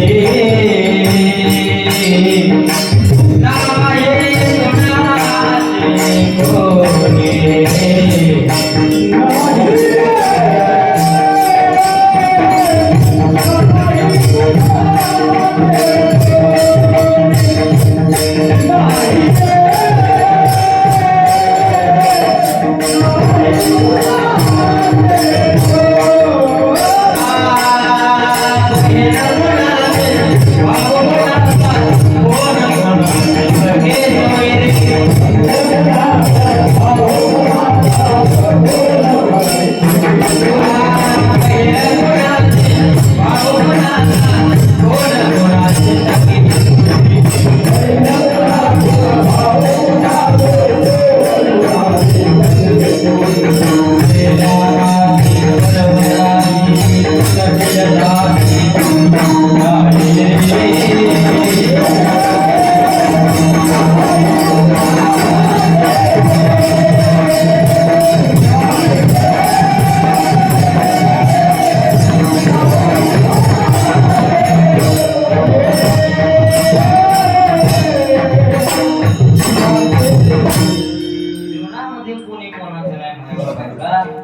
जीवनामध्ये कोणी कोणाचं नाही म्हणायला पाहिजे.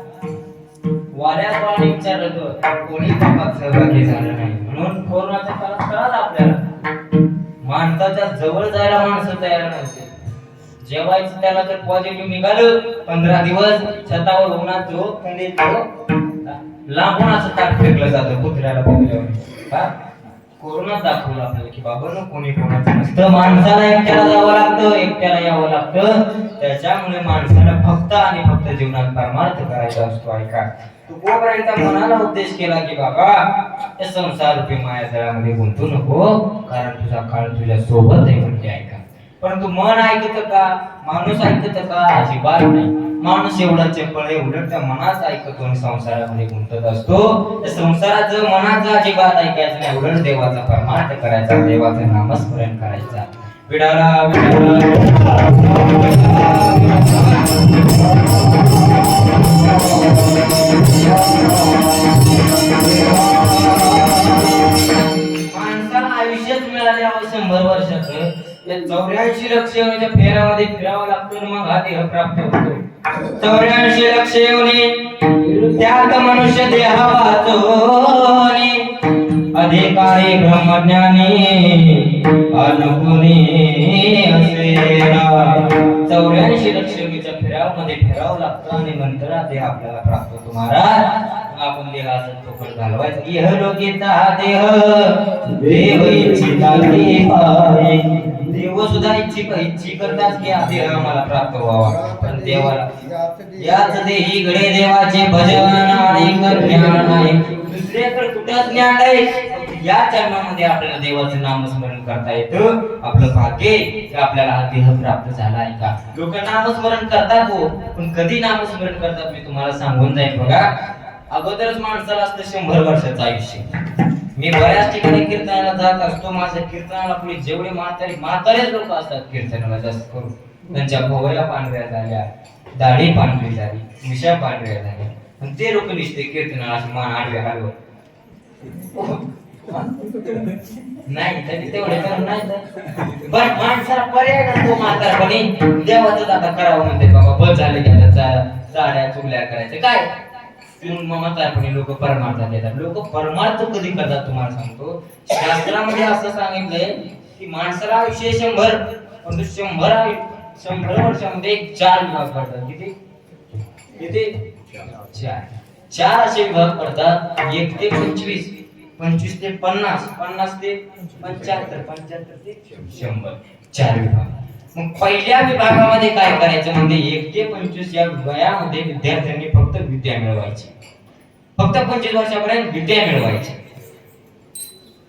वाऱ्यात वाणी विचारलं तर कोणी कामात सहभागी झालं नाही. म्हणून कोरोनाच्या काळात कळालं आपल्याला माणसाच्या जवळ जायला माणसं तयार नव्हते. जेवायचं त्याला जर पॉझिटिव्ह निघालं 15 दिवस छतावर उन्हात जो थंडीत लांबून असं ताट फेकलं जातं कुत्र्याला बघल्यावर. का कोरोना दाखवलं आपल्याला की बाबा न कोणी कोणाचं नसतं. माणसाला एकट्याला जावं लागतं, एकट्याला यावं लागतं. त्याच्यामुळे माणसाला फक्त आणि फक्त जीवनात परमार्थ करायचा असतो. ऐका तुकोबरायांचा मनाला उद्देश केला की बाबा या संसार रूपी मायाजाळामध्ये गुंतू नको, कारण तुझा काळ तुझ्या सोबत आहे म्हणते. ऐका परंतु मन ऐकत का, माणूस ऐकत का? अजिबात नाही. माणूस एवढा चपळ आहे, उलट त्या मनाच ऐकतो आणि संसारामध्ये गुंतत असतो. त्या संसाराचं मनाचं अजिबात ऐकायचं नाही, उलट देवाचा परमार्थ करायचा, देवाचं नामस्मरण करायचा. विडाला माणसाला आयुष्यात मिळाले 100 वर्षाचं 84 लक्ष येऊनच्या फेऱ्यामध्ये फिरावं लागतं, मग हा देह प्राप्त होतो. 84 लक्ष येऊन त्यात मनुष्य देहा वाचोनी अधिकारी ब्रह्मज्ञानी अनुकुनी असेना. 84 लक्ष येऊनच्या फेऱ्यामध्ये फिरावं लागतं आणि नंतर हा देह आपल्याला प्राप्त होतो. महाराज आपण देहाचा तोकड घालवायचा. इहलोकीचा देह देव इच्छिता पाय. देव सुद्धा इच्छी करतात की हा देह आम्हाला प्राप्त व्हावा, पण देवाला याच देही घडे देवाचे भजन आणि ज्ञान आहे. दुसऱ्याकडे कुठं ज्ञान आहे? या जन्मामध्ये आपल्याला देवाचं नामस्मरण करता येतं. आपलं भाग्य की आपल्याला हा देह प्राप्त झाला आहे. का लोक नामस्मरण करतात हो, पण कधी नामस्मरण करतात मी तुम्हाला सांगून जाईल. बघा अगोदरच माणसाला असतं 100 वर्षाचं आयुष्य. मी बऱ्याच ठिकाणी कीर्तनाला जात असतो. माझ्या कीर्तनाला पुढे जेवढे म्हातारेच लोक असतात कीर्तनाला जास्त करून, त्यांच्या भोवया पांढऱ्या झाल्या, दाढी पांढरी झाली, मिशा पांढऱ्या झाल्या, पण ते लोक निसते कीर्तनाला अशी मान आडव्या हलवत नाही. तरी तेवढे करून नाही तर पण माणसाला पर्याय नसतो. म्हातारपणी देवाचं आता करावं म्हणते. बाबा बस झाले की आता चाड्या चुगल्या करायचं काय म्हणून म्हातारपणी लोक परमार्थ देतात. लोक परमार्थ कधी करतात तुम्हाला सांगतो. शास्त्रामध्ये असं सांगितलंय की माणसाला आयुष्य 100, पण 100 वर्षामध्ये 4 विभाग पडतात. किती 4 असे विभाग पडतात. 1 ते 25, 25 ते 50, 50 ते 75, 75 ते 100, 4 विभाग. मग पहिल्या विभागामध्ये काय करायचं म्हणजे 1 ते 25 या वयामध्ये विद्यार्थ्यांनी फक्त विद्या मिळवायची. फक्त 25 वर्षापर्यंत विद्या मिळवायची.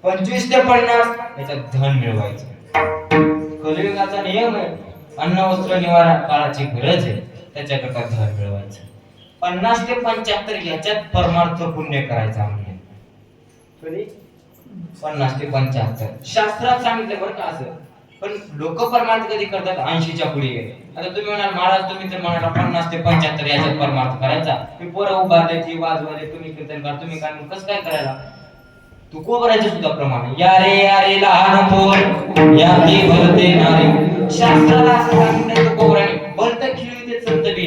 25 ते 50 याच्यात धन मिळवायचं. कलियुगाचा नियम आहे, अन्न वस्त्र निवारा काळाची गरज आहे, त्याच्याकरता धन मिळवायचं. 50 ते 75 याच्यात परमार्थ पुण्य करायचा म्हणजे 50 ते 75 शास्त्रात सांगितलं बरं का असं. पण लोक परमार्थ कधी करतात 80च्या पुढे गेले. आता तुम्ही म्हणाल महाराज तुम्ही तर म्हणाला 50 ते 75 याच्यात परमार्थ करायचा. मी पोरं उभारले ती वाजवाले, तुम्ही कीर्तन करा, तुम्ही काय कसं काय करायला? तू कोबरायचं सुद्धा प्रमाण या रे लहान थोर या ते भरते नारे शास्त्राला असं सांगितलं तो कोबराने भरत खिळीते संत बी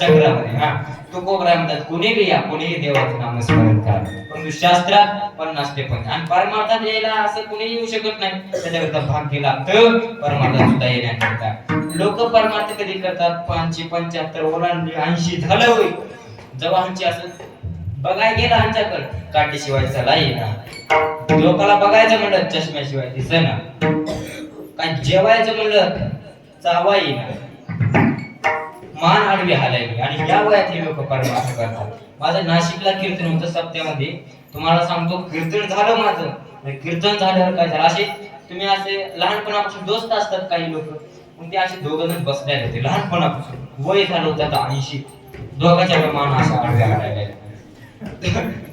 चक्रामध्ये हा तो कोबरा म्हणतात कोणी बी या कोणीही देवाचं नामस्मरण करा परंतु शास्त्रात 50 ते 50 आणि परमार्थात यायला असं कोणी येऊ शकत नाही त्याच्याकरता भाग्य लागतं परमार्थात सुद्धा येण्याकरता लोक परमार्थ कधी करतात 575 ओलांडली 80 झालं होय जेव्हा आमची असं बघाय गेला आमच्याकडे काठीशिवाय चला येईना लोकाला बघायचं म्हणलं चष्म्याशिवाय दिसेना काय जेवायचं म्हणलं चावा येईना मान आडवी हालायली आणि या वयात हे लोक परमार्थ करतात माझं नाशिकला कीर्तन होतं सप्त्यामध्ये तुम्हाला सांगतो कीर्तन झालं माझं कीर्तन झाल्यावर काय झालं असे तुम्ही असे लहानपणापासून दोस्त असतात काही लोक मग ते असे दोघ जण बसलेले होते लहानपणापासून वय झालं होतं आता 80 दोघांच्या मान अशा आडव्या हालायला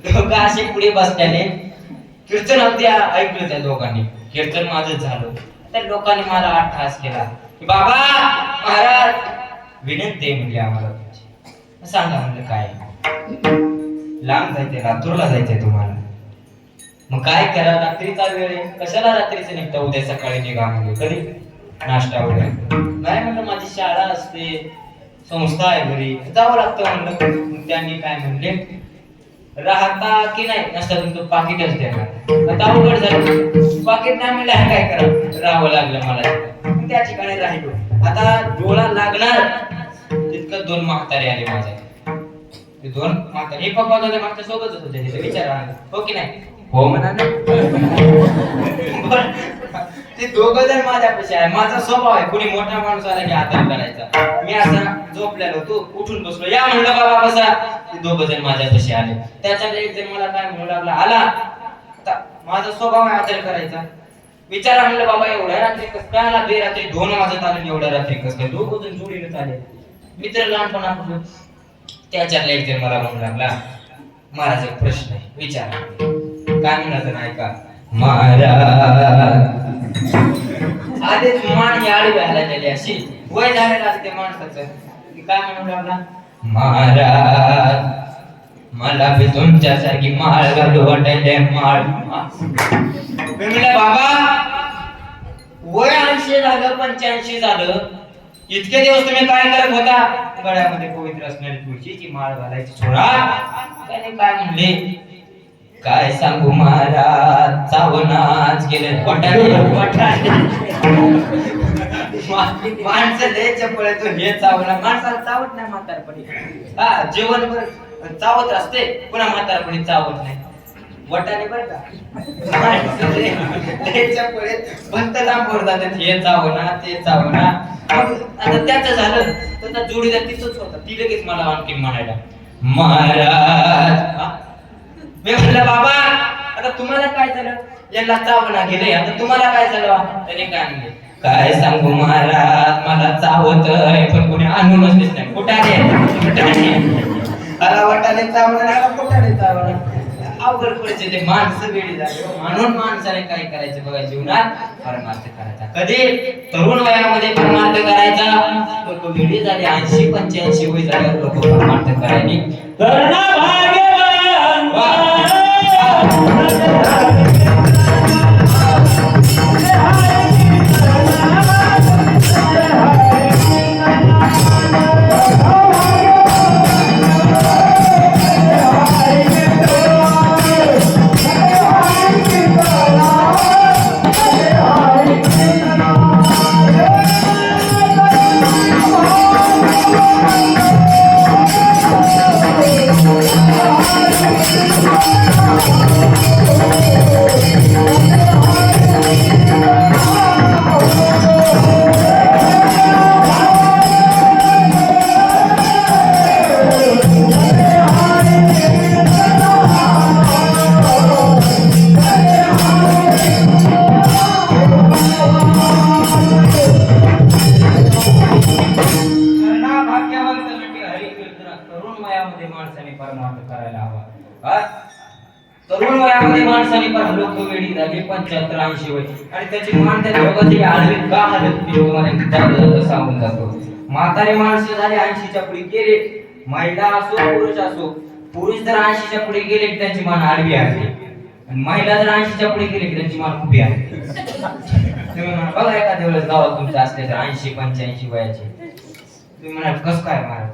दोघं असे पुढे बसल्याने कीर्तन अगदी ऐकलं त्या दोघांनी कीर्तन माझं झालं त्या लोकांनी मला अट्टहास केला की बाबा महाराज विनंती म्हणजे आम्हाला तुमची सांगा म्हणलं काय लांब जायचंय लातूरला जायचंय तुम्हाला मग काय करा रात्रीचा वेळ आहे कशाला रात्रीचं निघता उद्या सकाळी निघा म्हणजे कधी नाश्ता वगैरे नाही म्हणलं माझी शाळा असते संस्था आहे घरी जावं लागतं म्हणलं त्यांनी काय म्हणले राहता की नाही नसता तुमचं पाकिटच देणार आता अवघड झालं पाकिट नाही म्हणलं काय करा राहावं लागलं मला त्या ठिकाणी राहिलो आता डोळा लागणार तितकं 2 म्हातारे आले माझ्या ते 2 म्हातारे हे पप्पा होते मागच्या सोबतच होते तिथे विचारा हो की नाही हो म्हणा ते दोघं जण माझ्यापाशी आहे माझा स्वभाव आहे कोणी मोठा माणूस आला की आदर करायचा मी असा झोपलेलो होतो उठून बसलो या म्हणलं बाबा बसा ते दोघं जण माझ्यापाशी आले त्याच्यात एक जण मला काय म्हणू लागला आला आता माझा स्वभाव आहे आदर करायचा विचारा म्हणलं बाबा एवढ्या रात्री कसं काय आला बेरात्री 2 वाजत आले एवढ्या रात्री कसं काय दोघं जण जोडीने आले मित्र लहानपणापासून त्याच्यातला एक जण मला म्हणू लागला महाराज एक प्रश्न आहे विचारा काय म्हणायचं नाही का महाराज आधीच मान ही आडवी हालायलेली अशी वय झालेलं असते माणसाचं काय म्हणू लागला महाराज मला बी तुमच्यासारखी माळ घालू वाटायले माळ मी म्हणलं बाबा वय 80 झालं 85 झालं इतके दिवस तुम्ही काय करत होता गळ्यामध्ये पवित्र असणारी तुळशीची माळ घालायची सोडा त्याने काय म्हणले काय सांगू महाराज चावनाच गेले माणसं लय चपळ आहे तो हे चावला माणसाला चावत नाही म्हातारपणी हा जेवण चावत असते पुन्हा म्हातारपणी चावत नाही वटाने बर का लय चपळ भक्त लांब जातात हे चावना ते चावना आता त्याचं झालं तर जोडीदार तिथंच होता ती लगेच मला आणखी म्हणायला महाराज मी म्हणलं बाबा आता तुम्हाला काय झालं यांना चावना गेले आता तुम्हाला काय झालं त्याने काय म्हणले काय सांगू महाराज मला चावत पण कोणी आणूनच नाही कुठाने वाटाने चावणार कुठाने चावणार अवघड परिस्थिती माणसं वेळी झाली म्हणून माणसाने काय करायचं बघा जीवनात परमार्थ करायचा कधी तरुण वयामध्ये परमार्थ करायचा लोक वेळी झाले 80-85 वय झाल्यावर लोक परमार्थ करायचे तरुण वयामध्ये माणसाने पण लोक वेळी झाली 75-80 वय आणि त्याची मान त्या लोकांची आडवी का हालत ती मला सांगून जातो म्हातारे माणसं झाले 80च्या पुढे गेले महिला असो पुरुष असो पुरुष जर 80च्या पुढे गेले त्यांची मान आडवी असते आणि महिला जर 80च्या पुढे गेली की त्यांची मान उभी आहे. तुम्ही म्हणा बघा एखाद्या वेळेस गावात तुमच्या असले तर 80-85 वयाचे, तुम्ही म्हणाल कस काय महाराज?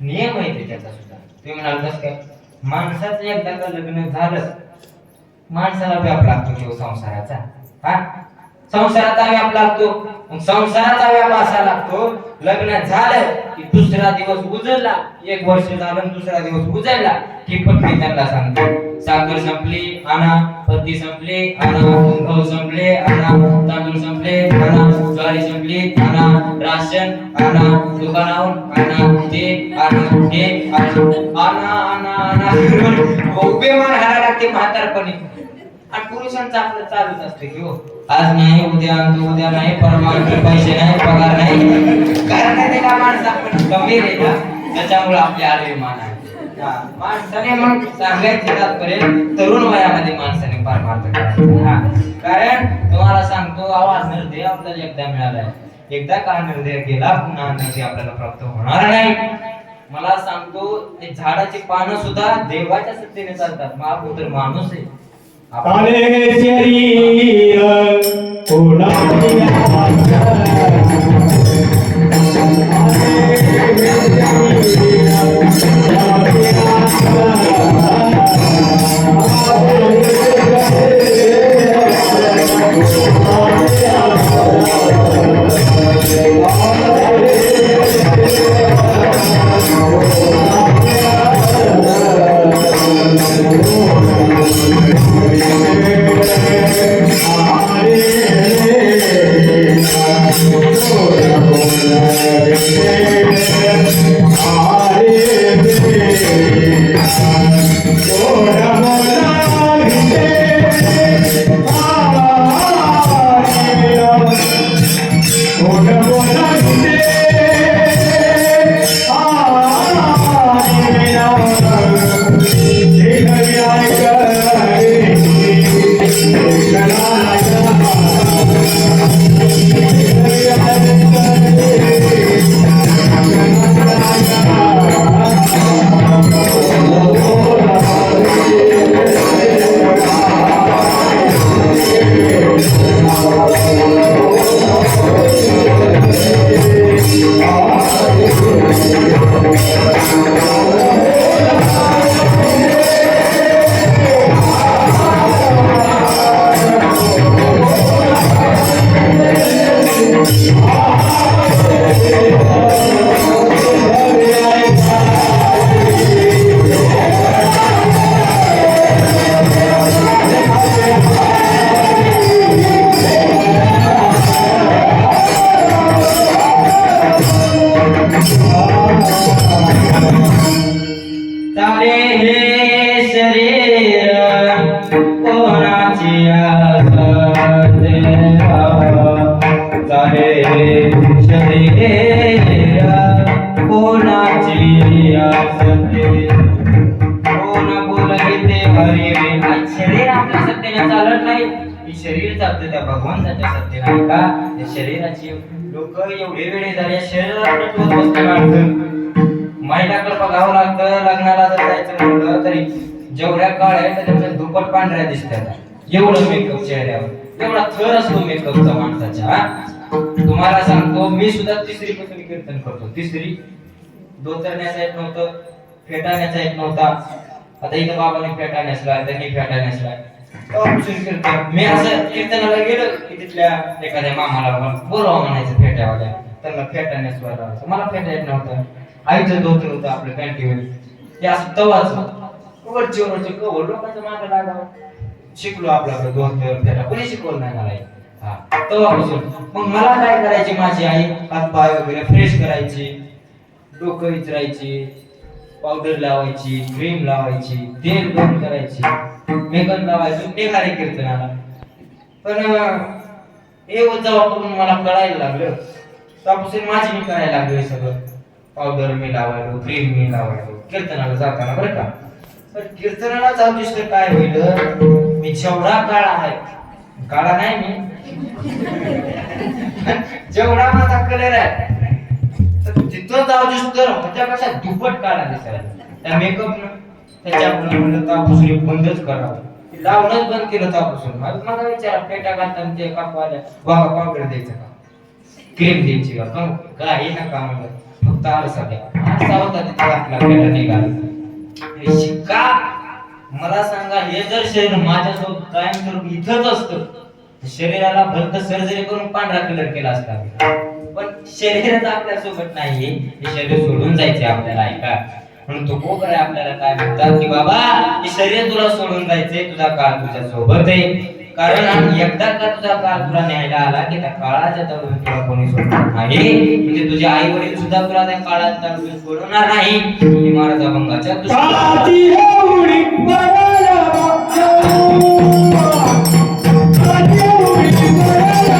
नियम आहे ते त्याचा सुद्धा. तुम्ही म्हणाल कस काय? माणसाचं एकदा का लग्न झालं, माणसाला व्याप लागतो किंवा संसाराचा. हा, संसाराचा व्याप लागतो. मग संसाराचा व्याप असा लागतो, लग्न झालं की दुसरा दिवस उजळला, 1 वर्ष झालं दुसरा दिवस उजळला की पत्नी त्यांना सांगते साखर संपली आणा, पत्ती संपली आणा, गहू संपले आणा, तांदूळ संपले आणा, ज्वारी संपली आणा, राशन आणा, दुकानावरून आणा, ते आणा, हे आणा आणा आणा उभे मान हारा लागते म्हातारपणी. आणि पुरुषांचं आपलं चालूच असते की हो, आज नाही उद्या आणतो, उद्या नाही परवा, पैसे नाही, पगार नाही. कारण ते का माणसं आपण कमी रे का, त्याच्यामुळे आपले आडवे मान आहे. माणसाने मग सांगायचे तात्पर्य तरुण वयामध्ये माणसाने परमार्थ करायचा. कारण तुम्हाला सांगतो, आवाज निर्दय आपल्याला एकदा मिळालाय, एकदा का निर्दय केला पुन्हा निर्दय आपल्याला प्राप्त होणार नाही. मला सांगतो ते झाडाची पानं सुद्धा देवाच्या सत्तेने चालतात. मग तर माणूस आहे. काले शरीर कोणाची शरीर चालतं त्या भगवंताच्या सत्तेने आहे का. त्या शरीराची लोक एवढे वेळे झाले शरीराला महिलाकडे बघावं लागतं. लग्नाला जर जायचं म्हटलं तरी जेवढ्या काळ आहे त्याच्यामध्ये दुप्पट पांढऱ्या दिसतात. एवढं मेकअप चेहऱ्यावर, एवढा थर असतो मेकअपचा माणसाच्या. तुम्हाला सांगतो मी सुद्धा 3री पासून कीर्तन करतो. 3री धोतरण्याचा येत नव्हतं, फेटाळण्याचा येत नव्हता. आता इथं बाबाने फेटा नेसला, त्यांनी फेटा नेसला. मी असं कीर्तनाला गेलो की तिथल्या एखाद्या मामाला बोलवा म्हणायचं फेट्यावाल्या, त्यांना फेटा नेसवायला लावायचं. मला फेटा येत नव्हतं. आईचं धोतर होतं आपलं पॅन्टीवर, ते असं तवाचं वरचे कवर लोकांचं मागं लागावं. शिकलो आपल्याकडे धोतर फेटा, कोणी शिकवलं नाही मला. तेव्हापासून मग मला काय करायची, माझी आई हात पाय वगैरे फ्रेश करायची, डोकं विचरायची, पावडर लावायची, क्रीम लावायची, तेल गरम करायची, मेकअप लावायचं, ते कार्य कीर्तनाला. पण हे जेव्हापासून मला कळायला लागलं तेव्हापासून माझी मी करायला लागलो. सगळं पावडर मी लावायलो, क्रीम मी लावायलो कीर्तनाला जाताना बरं का. पण कीर्तनाला जाऊच तर काय होईल, मी जेवढा काळा आहे, काळा नाही मी, जेवढा माझा कलर आहे तिथं जाऊच तर त्यापेक्षा दुप्पट काळा दिसायला. त्या मेकअप त्याच्यामुळे म्हणलं तापसरी बंदच करावं. लावणंच बंद केलं तेव्हापासून. मला विचारा पेटा घालताना ते कापवाल्या बाबा पावडर द्यायचं का, क्रीम द्यायची का, काही नका म्हणलं, फक्त आरसा द्या. आरसा होता तिथे घातला, पेटा निघाला. शिक्का मला सांगा, हे जर शरीर माझ्यासोबत कायम स्वरूपी इथंच असतं, शरीराला फक्त सर्जरी करून पांढरा कलर केला असता. पण शरीरात आपल्या सोबत नाहीये, हे शरीर सोडून जायचे आपल्याला. ऐका, म्हणून तो कोबर आहे आपल्याला काय म्हणतात की बाबा हे शरीर तुला सोडून जायचंय, तुझा काळ तुझ्या सोबत आहे. कारण एकदा का तुझा काळ तुला न्यायला आला की त्या काळाच्या तळून तुला कोणी सोडणार नाही. म्हणजे तुझे आई वडील सुद्धा तुला त्या काळात तळून सोडणार नाही. ही महाराज अभंगाच्या काळाची एवढी बळाला काळाची एवढी बळाला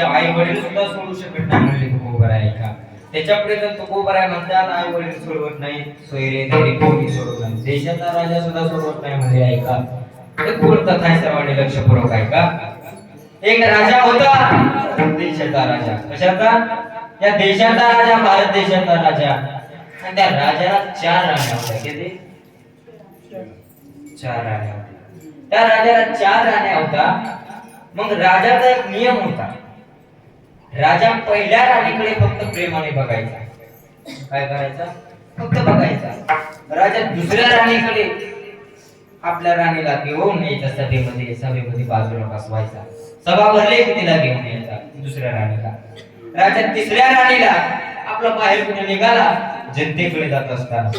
आई वडील सुद्धा सोडू शकत नाही म्हणले तुकोबर आहे का. त्याच्यापुढे तर तुकोबर आहे म्हणतात आई वडील सोडवत नाही, सोयरे तरी कोणी सोडवत नाही, देशाचा राजा सुद्धा सोडवत नाही म्हणजे ऐका. हे कोण कथा आहे सर्वांनी लक्षपूर्वक ऐका. एक राजा होता, देशाचा राजा. कशाचा? या देशाचा राजा, भारत देशाचा राजा. आणि त्या राजाला 4 राण्या होत्या. किती? 4 राण्या होत्या. त्या राजाला 4 राण्या होता. मग राजाचा एक नियम होता, राजा पहिल्या राणीकडे फक्त प्रेमाने बघायचा. काय करायचा? फक्त बघायचा. राजा दुसऱ्या राणीकडे आपल्या राणीला घेऊन यायचा, सभेमध्ये बाजूला बसवायचा. सभा भरली की तिला घेऊन यायचा दुसऱ्या राणीला. राजा तिसऱ्या राणीला आपला बाहेर कुठे निघाला, जनतेकडे जात असताना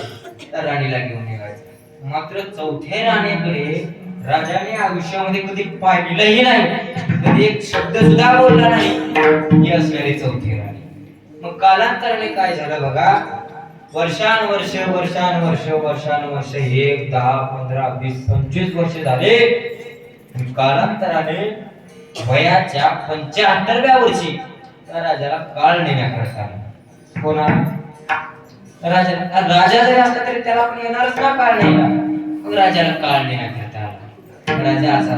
त्या राणीला घेऊन निघायचा. मात्र चौथ्या राणीकडे राजाने आयुष्यामध्ये कधी पाहिलंही नाही, कधी एक शब्द सुद्धा बोलला नाही, ही असणारी चौथी राणी. मग कालांतराने काय झालं बघा, वर्षानुवर्ष 1, 10, 15, 20, 25 वर्ष झाले. कालांतराने वयाच्या 75व्या वर्षी त्या राजाला काळ नेण्याकरता आला. कोणाला? राजा जरी असला तरी त्याला पण येणारच ना काळ न्यायला. मग राजाला काळ नेण्याकरता आला. राजा असा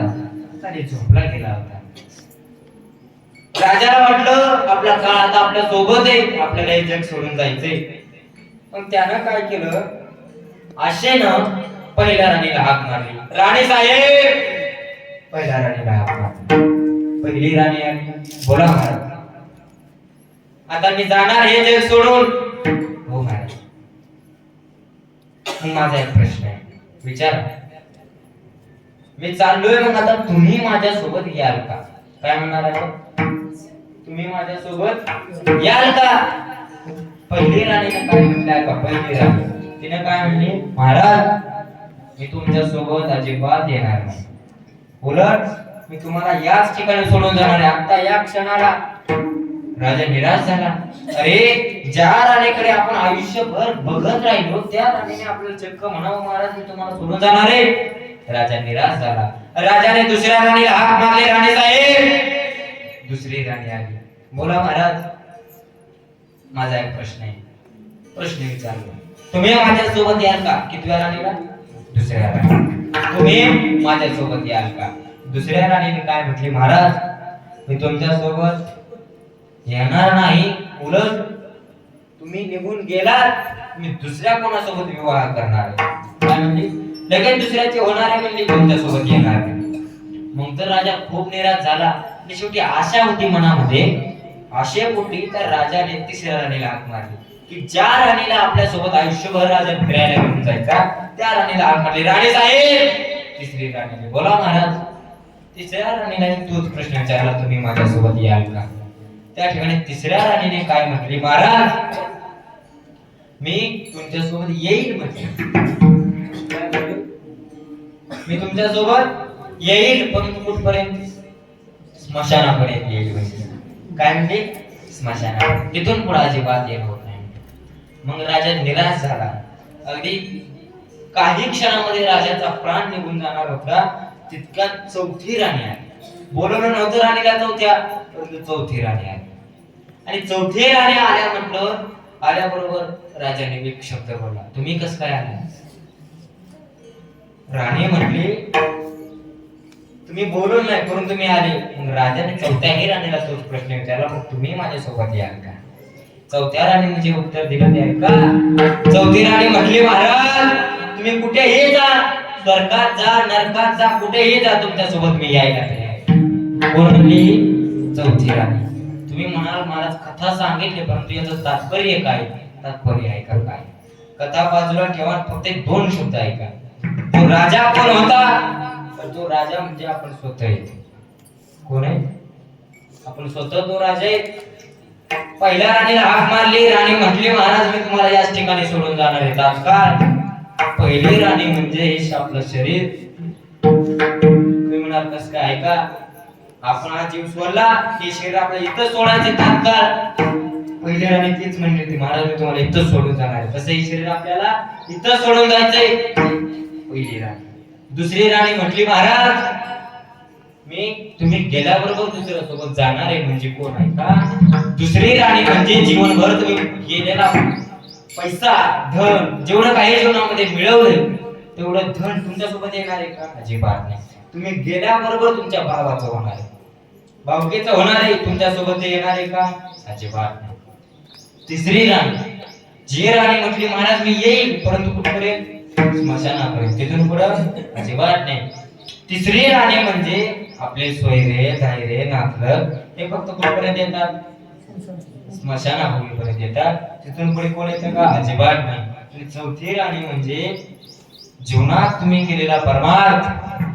तरी झोपला गेला होता. राजाला वाटलं आपला काळ आता आपल्या सोबत आहे, आपल्याला हे जग सोडून जायचंय. मग त्यानं काय केलं, आशेनं पहिल्या राणीला हाक मारली. राणी साहेब! पहिल्या राणीला हाक मारली. पहिली राणी आली. बोला महाराज. आता मी जाणार हे जग सोडून. हो महाराज. मग माझा एक प्रश्न आहे, विचारा. मी चाललोय, मग आता तुम्ही माझ्या सोबत याल का? काय म्हणणार आहे? तुम्ही माझ्या सोबत याल का? पहिली राणीने काय म्हटलंय का? पहिली राणी तिने काय म्हणली, महाराज मी तुमच्या सोबत अजिबात येणार नाही. उलट मी तुम्हाला याच ठिकाणी सोडून जाणार आहे. आता या क्षणाला. राजा निराश झाला. अरे ज्या राणीकडे आपण आयुष्यभर बघत राहिलो, त्या राणीने आपल्याला चक्क म्हणावं, महाराज मी तुम्हाला सोडून जाणार आहे. राजा निराश झाला. राजाने दुसऱ्या राणीला हाक मारले. राणी साहेब! दुसरी राणी आली. बोला महाराज. माझा एक प्रश्न आहे, प्रश्न विचारलो. तुम्ही माझ्या सोबत याल का? कितव्या राणीला? दुसऱ्या राणी तुम्ही माझ्यासोबत याल का? दुसऱ्या राणीने काय म्हटले, महाराज मी तुमच्या सोबत येणार नाही, उलट तुम्ही निघून गेलात मी दुसऱ्या कोणासोबत विवाह करणार आहे. काय म्हणली? लगेच दुसऱ्याचे होणार आहे म्हणली, तुमच्या सोबत येणार नाही. मग तर राजा खूप निराश झाला आणि शेवटी आशा होती मनामध्ये, आशेपोटी त्या राजाने तिसऱ्या राणीला हाक मारली की ज्या राणीला आपल्या सोबत आयुष्यभर राजा फिरायला घेऊन जायचा त्या राणीला हाक मारली. राणी साहेब, तिसरी राणीने बोला महाराज. तिसऱ्या राणीला तोच प्रश्न विचारला, तुम्ही माझ्यासोबत याल का? त्या ठिकाणी तिसऱ्या राणीने काय म्हटली, महाराज मी तुमच्यासोबत येईल म्हटले. मी तुमच्यासोबत येईल, पण कुठपर्यंत? स्मशानापर्यंत येईल म्हणजे. काय म्हणते? स्मशानापर्यंत. तिथून पुढे अजिबात येत होत नाही. मग राजा निराश झाला. अगदी काही क्षणामध्ये राजाचा प्राण निघून जाणार होता. तितक्यात चौथी राणी आली. बोलवलं नव्हतं राणीला चौथ्या, परंतु चौथी राणी आली. आणि चौथी राणी आल्या म्हटलं, आल्याबरोबर राजाने एक शब्द बोलला, तुम्ही कसं काय आले? राणी म्हटली, तुम्ही बोलून नाही करून तुम्ही आले. मग राजाने चौथ्याही राणीला तोच प्रश्न विचारला, मग तुम्ही माझ्यासोबत याल का? चौथ्या राणीने जे उत्तर दिलं ते ऐका. चौथी राणी म्हटली, महाराज तुम्ही कुठेही जा, स्वर्गात जा, नरकात जा, कुठेही जा, तुमच्यासोबत मी यायला तयार आहे. कोण म्हणली? चौथी राणी. तुम्ही म्हणाल महाराज कथा सांगितली, परंतु याचं तात्पर्य काय? तात्पर्य ऐका काय. कथा बाजूला ठेवा, फक्त दोन शब्द ऐका. तो राजा कोण होता? तर तो राजा म्हणजे आपण स्वतः आहे. कोण आहे? आपण स्वतः तो राजा आहे. पहिल्या राणीला हाक मारली. राणी म्हटली, महाराज मी तुम्हाला याच ठिकाणी सोडून जाणार आहे तात्काळ. पहिली राणी म्हणजे हे आपलं शरीर. तुम्ही म्हणाल कसं काय? ऐका, आपण हा जीव सोडला, हे शरीर आपल्याला इथं सोडायचे तात्काळ. पहिली राणी तीच म्हणली होती, महाराज मी तुम्हाला इथं सोडून जाणार आहे. तसं हे शरीर आपल्याला इथं सोडून जायचंय. पहिली राणी. दुसरी राणी म्हटली, महाराज मी तुम्ही गेल्याबरोबर दुसऱ्या सोबत जाणार आहे. म्हणजे कोण आहे का? दुसरी राणी म्हणजे जीवनभर तुम्ही गेलेला पैसा, धन, जेवढं काही जीवनामध्ये मिळवलं तेवढं धन तुमच्यासोबत येणार आहे का? अजिबात नाही. तुम्ही गेल्याबरोबर तुमच्या भावाचं होणार आहे, भावकीचं होणार आहे. तुमच्यासोबत येणार आहे का? अजिबात नाही. तिसरी राणी, जी राणी म्हटली, महाराज मी येईल, परंतु कुठपर्यंत? स्मशानापर्यंत. तिथून पुढं अजिबात नाही. तिसरी राणी म्हणजे आपले सोयरे, धायरे, नातलग हे फक्त कुठपर्यंत येतात? स्मशानाभूमीपर्यंत येतात. तिथून पुढे कोण येतं का? अजिबात नाही. आणि चौथी राणी म्हणजे जीवनात तुम्ही केलेला परमार्थ,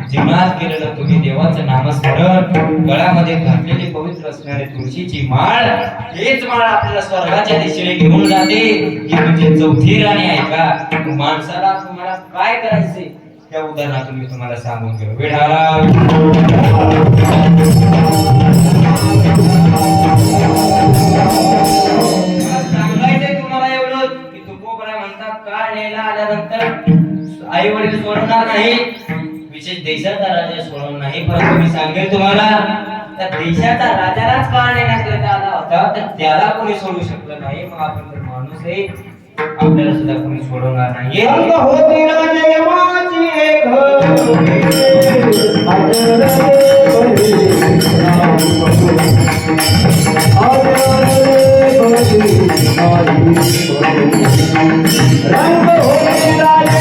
जीवनात केलेलं तुम्ही देवाचं नामस्मरण, गळ्यामध्ये घातलेली पवित्र असणारी तुळशीची माळ, हेच माळ आपल्याला स्वर्गाच्या दिशेने घेऊन जाते. ही म्हणजे चौथी राणी आहे का? माणसाला तुम्हाला काय करायचे त्या उदाहरणातून मी तुम्हाला सांगून गेलो. विठाला सांगायचंय तुम्हाला एवढं की तुकोबरा म्हणतात काळ न्यायला आल्यानंतर आई वडील सोडणार नाही, विशेष देशाचा राजा सोडणार नाही. परंतु मी सांगेल तुम्हाला, त्या देशाचा राजालाच काळ नेण्याकरिता आला होता, तर त्याला कोणी सोडू शकलं नाही. मग आपण तर माणूस आहे, आपल्याला सुद्धा कोणी सोडवणार नाही. होती राजे माझी एक रंग होती राजे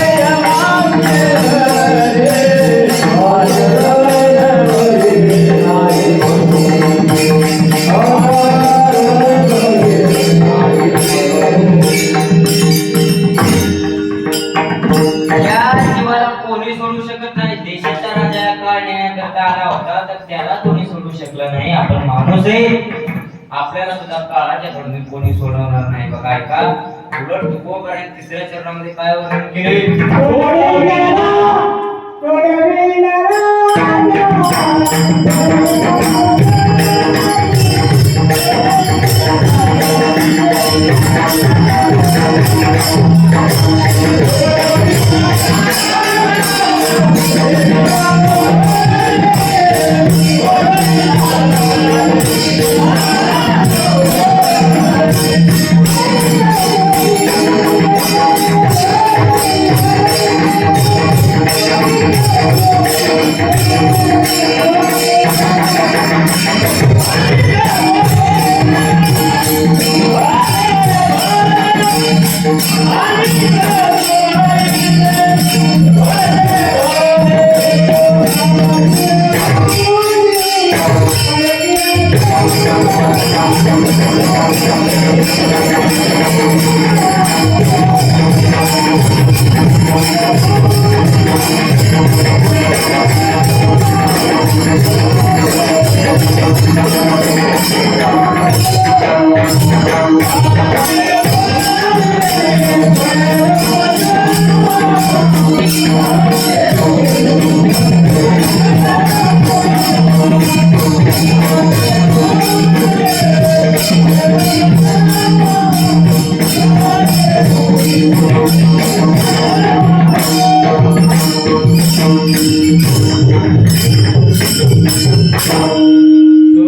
त्याला कोणी सोडू शकलं नाही. आपण माणूस आहे, आपल्याला सुद्धा काळाच्या कडून कोणी सोडवणार नाही. बघा ऐका, उलट तुकोबाने तिसऱ्या चरणामध्ये काय वर्णन केले?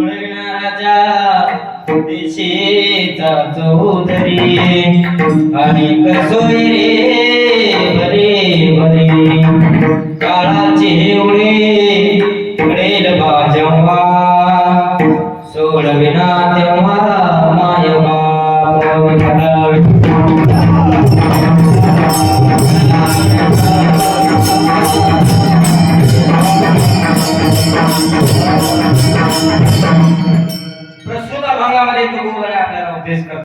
सोडविणाराच्या दिशेचा चौधरी अनेक सोयी रे बरे बरे काळाचे एवढे पडेल बाजवा सोडविना तेव्हा माय बाप प्रस्तुत अभंगामध्ये तुकोबाने आपल्याला उपदेश करतो.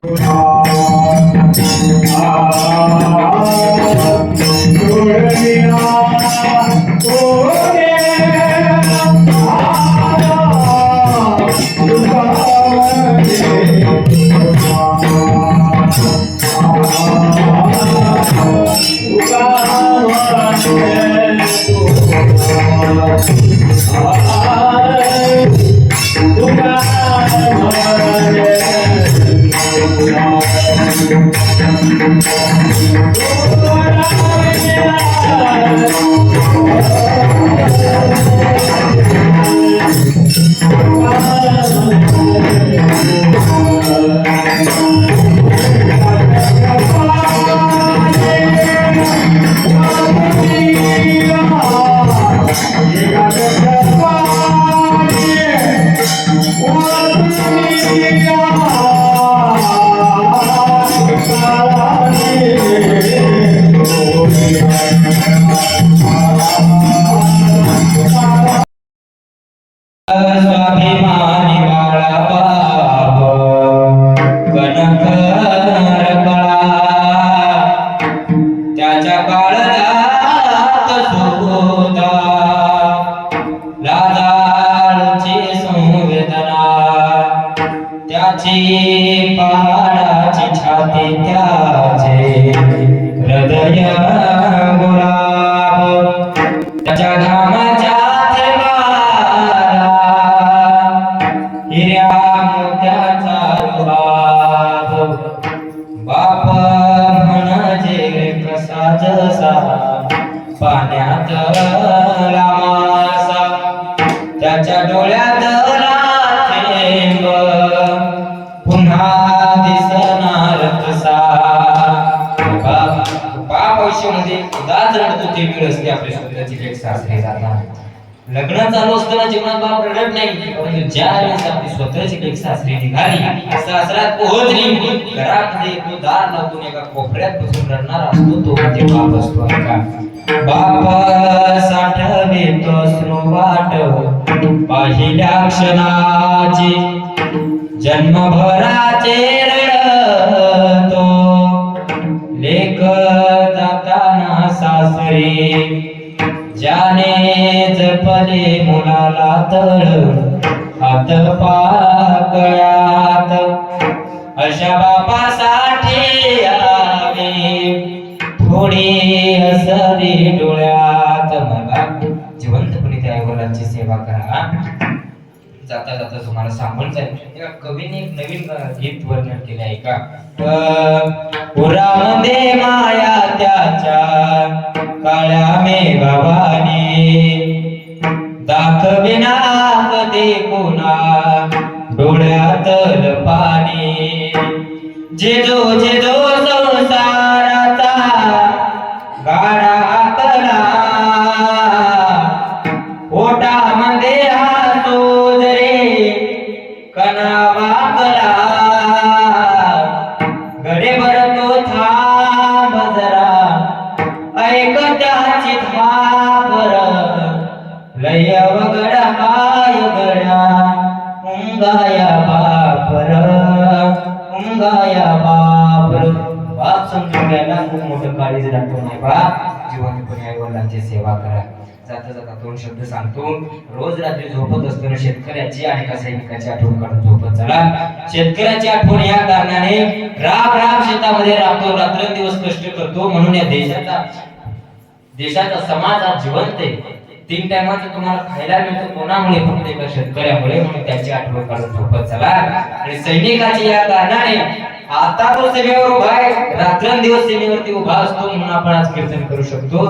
स्वाभिमानी बाळा बाप कणकर कळा त्याच्या काळजात सुदा लाजाळची संवेदना त्याची पहाडाची छाती त्याचे हृदय गुलाब त्याच्या घामाच्या हिऱ्या मोत्याचा रुबाब बाप म्हणजे कसा जसा पाण्यात मासा त्याच्या डोळ्यात थेंब पुन्हा दिसणार कसा बाप आयुष्यामध्ये उदाच रडतो ते वेळ असते आपल्या स्वतःची लेक सासरे जातात. लग्न चालू असताना जीवनात बाप रडत नाही, परंतु ज्या वेळेस आपली स्वतःची लेक सासरी निघाली सासरात पोहोचली घरामध्ये तो दार लावून एका कोपऱ्यात बसून रडणार असतो तो म्हणजे बाप असतो. का बाप साठवितो स्रोवाट पहिल्या क्षणाची जन्मभराचे रडतो लेक जाताना सासरी ज्याने जपले मुलाला तळ हात पाकळ्यात अशा बापासाठी आवे थोडी हसरी डोळ्यात. मला जिवंतपणे त्या आईवडिलांची सेवा करा. जाता जाता तुम्हाला सांगून जाईल एका कवीने एक नवीन गीत वर्णन केले आहे का. पुरामध्ये माया त्याच्या काळ्या मेघवानी दाखविना कधी कोणा डोळ्यातल पाणी जेजो जेजो संसाराचा गाडा आकला पोटामध्ये हातो जरे कणा वाकला गडे भरतो थांब जरा ऐक त्याची थापर लय वगड हाय गड्या उंगाया बापर बाप समजून घ्यायला खूप मोठं काळीज लागतो नाही बा. जिवंतपणे आई वडिलांची सेवा करा. जाता जाता दोन शब्द सांगतो. रोज रात्री झोपत असताना शेतकऱ्याची आणि एका सैनिकाची आठवण काढून झोपत चला. शेतकऱ्याची आठवण या कारणाने राब राब शेतामध्ये राबतो रात्रंदिवस कष्ट करतो म्हणून या देशाचा समाज आज जिवंत आहे. 3 टायमाचं तुम्हाला खायला मिळतं कोणामुळे फक्त एका शेतकऱ्यामुळे म्हणून त्याची आठवण काढून झोपत चला. आणि सैनिकाची या कारणाने आता तो सीमेवर उभा आहे रात्रंदिवस सीमेवरती उभा असतो म्हणून आपण आज कीर्तन करू शकतो.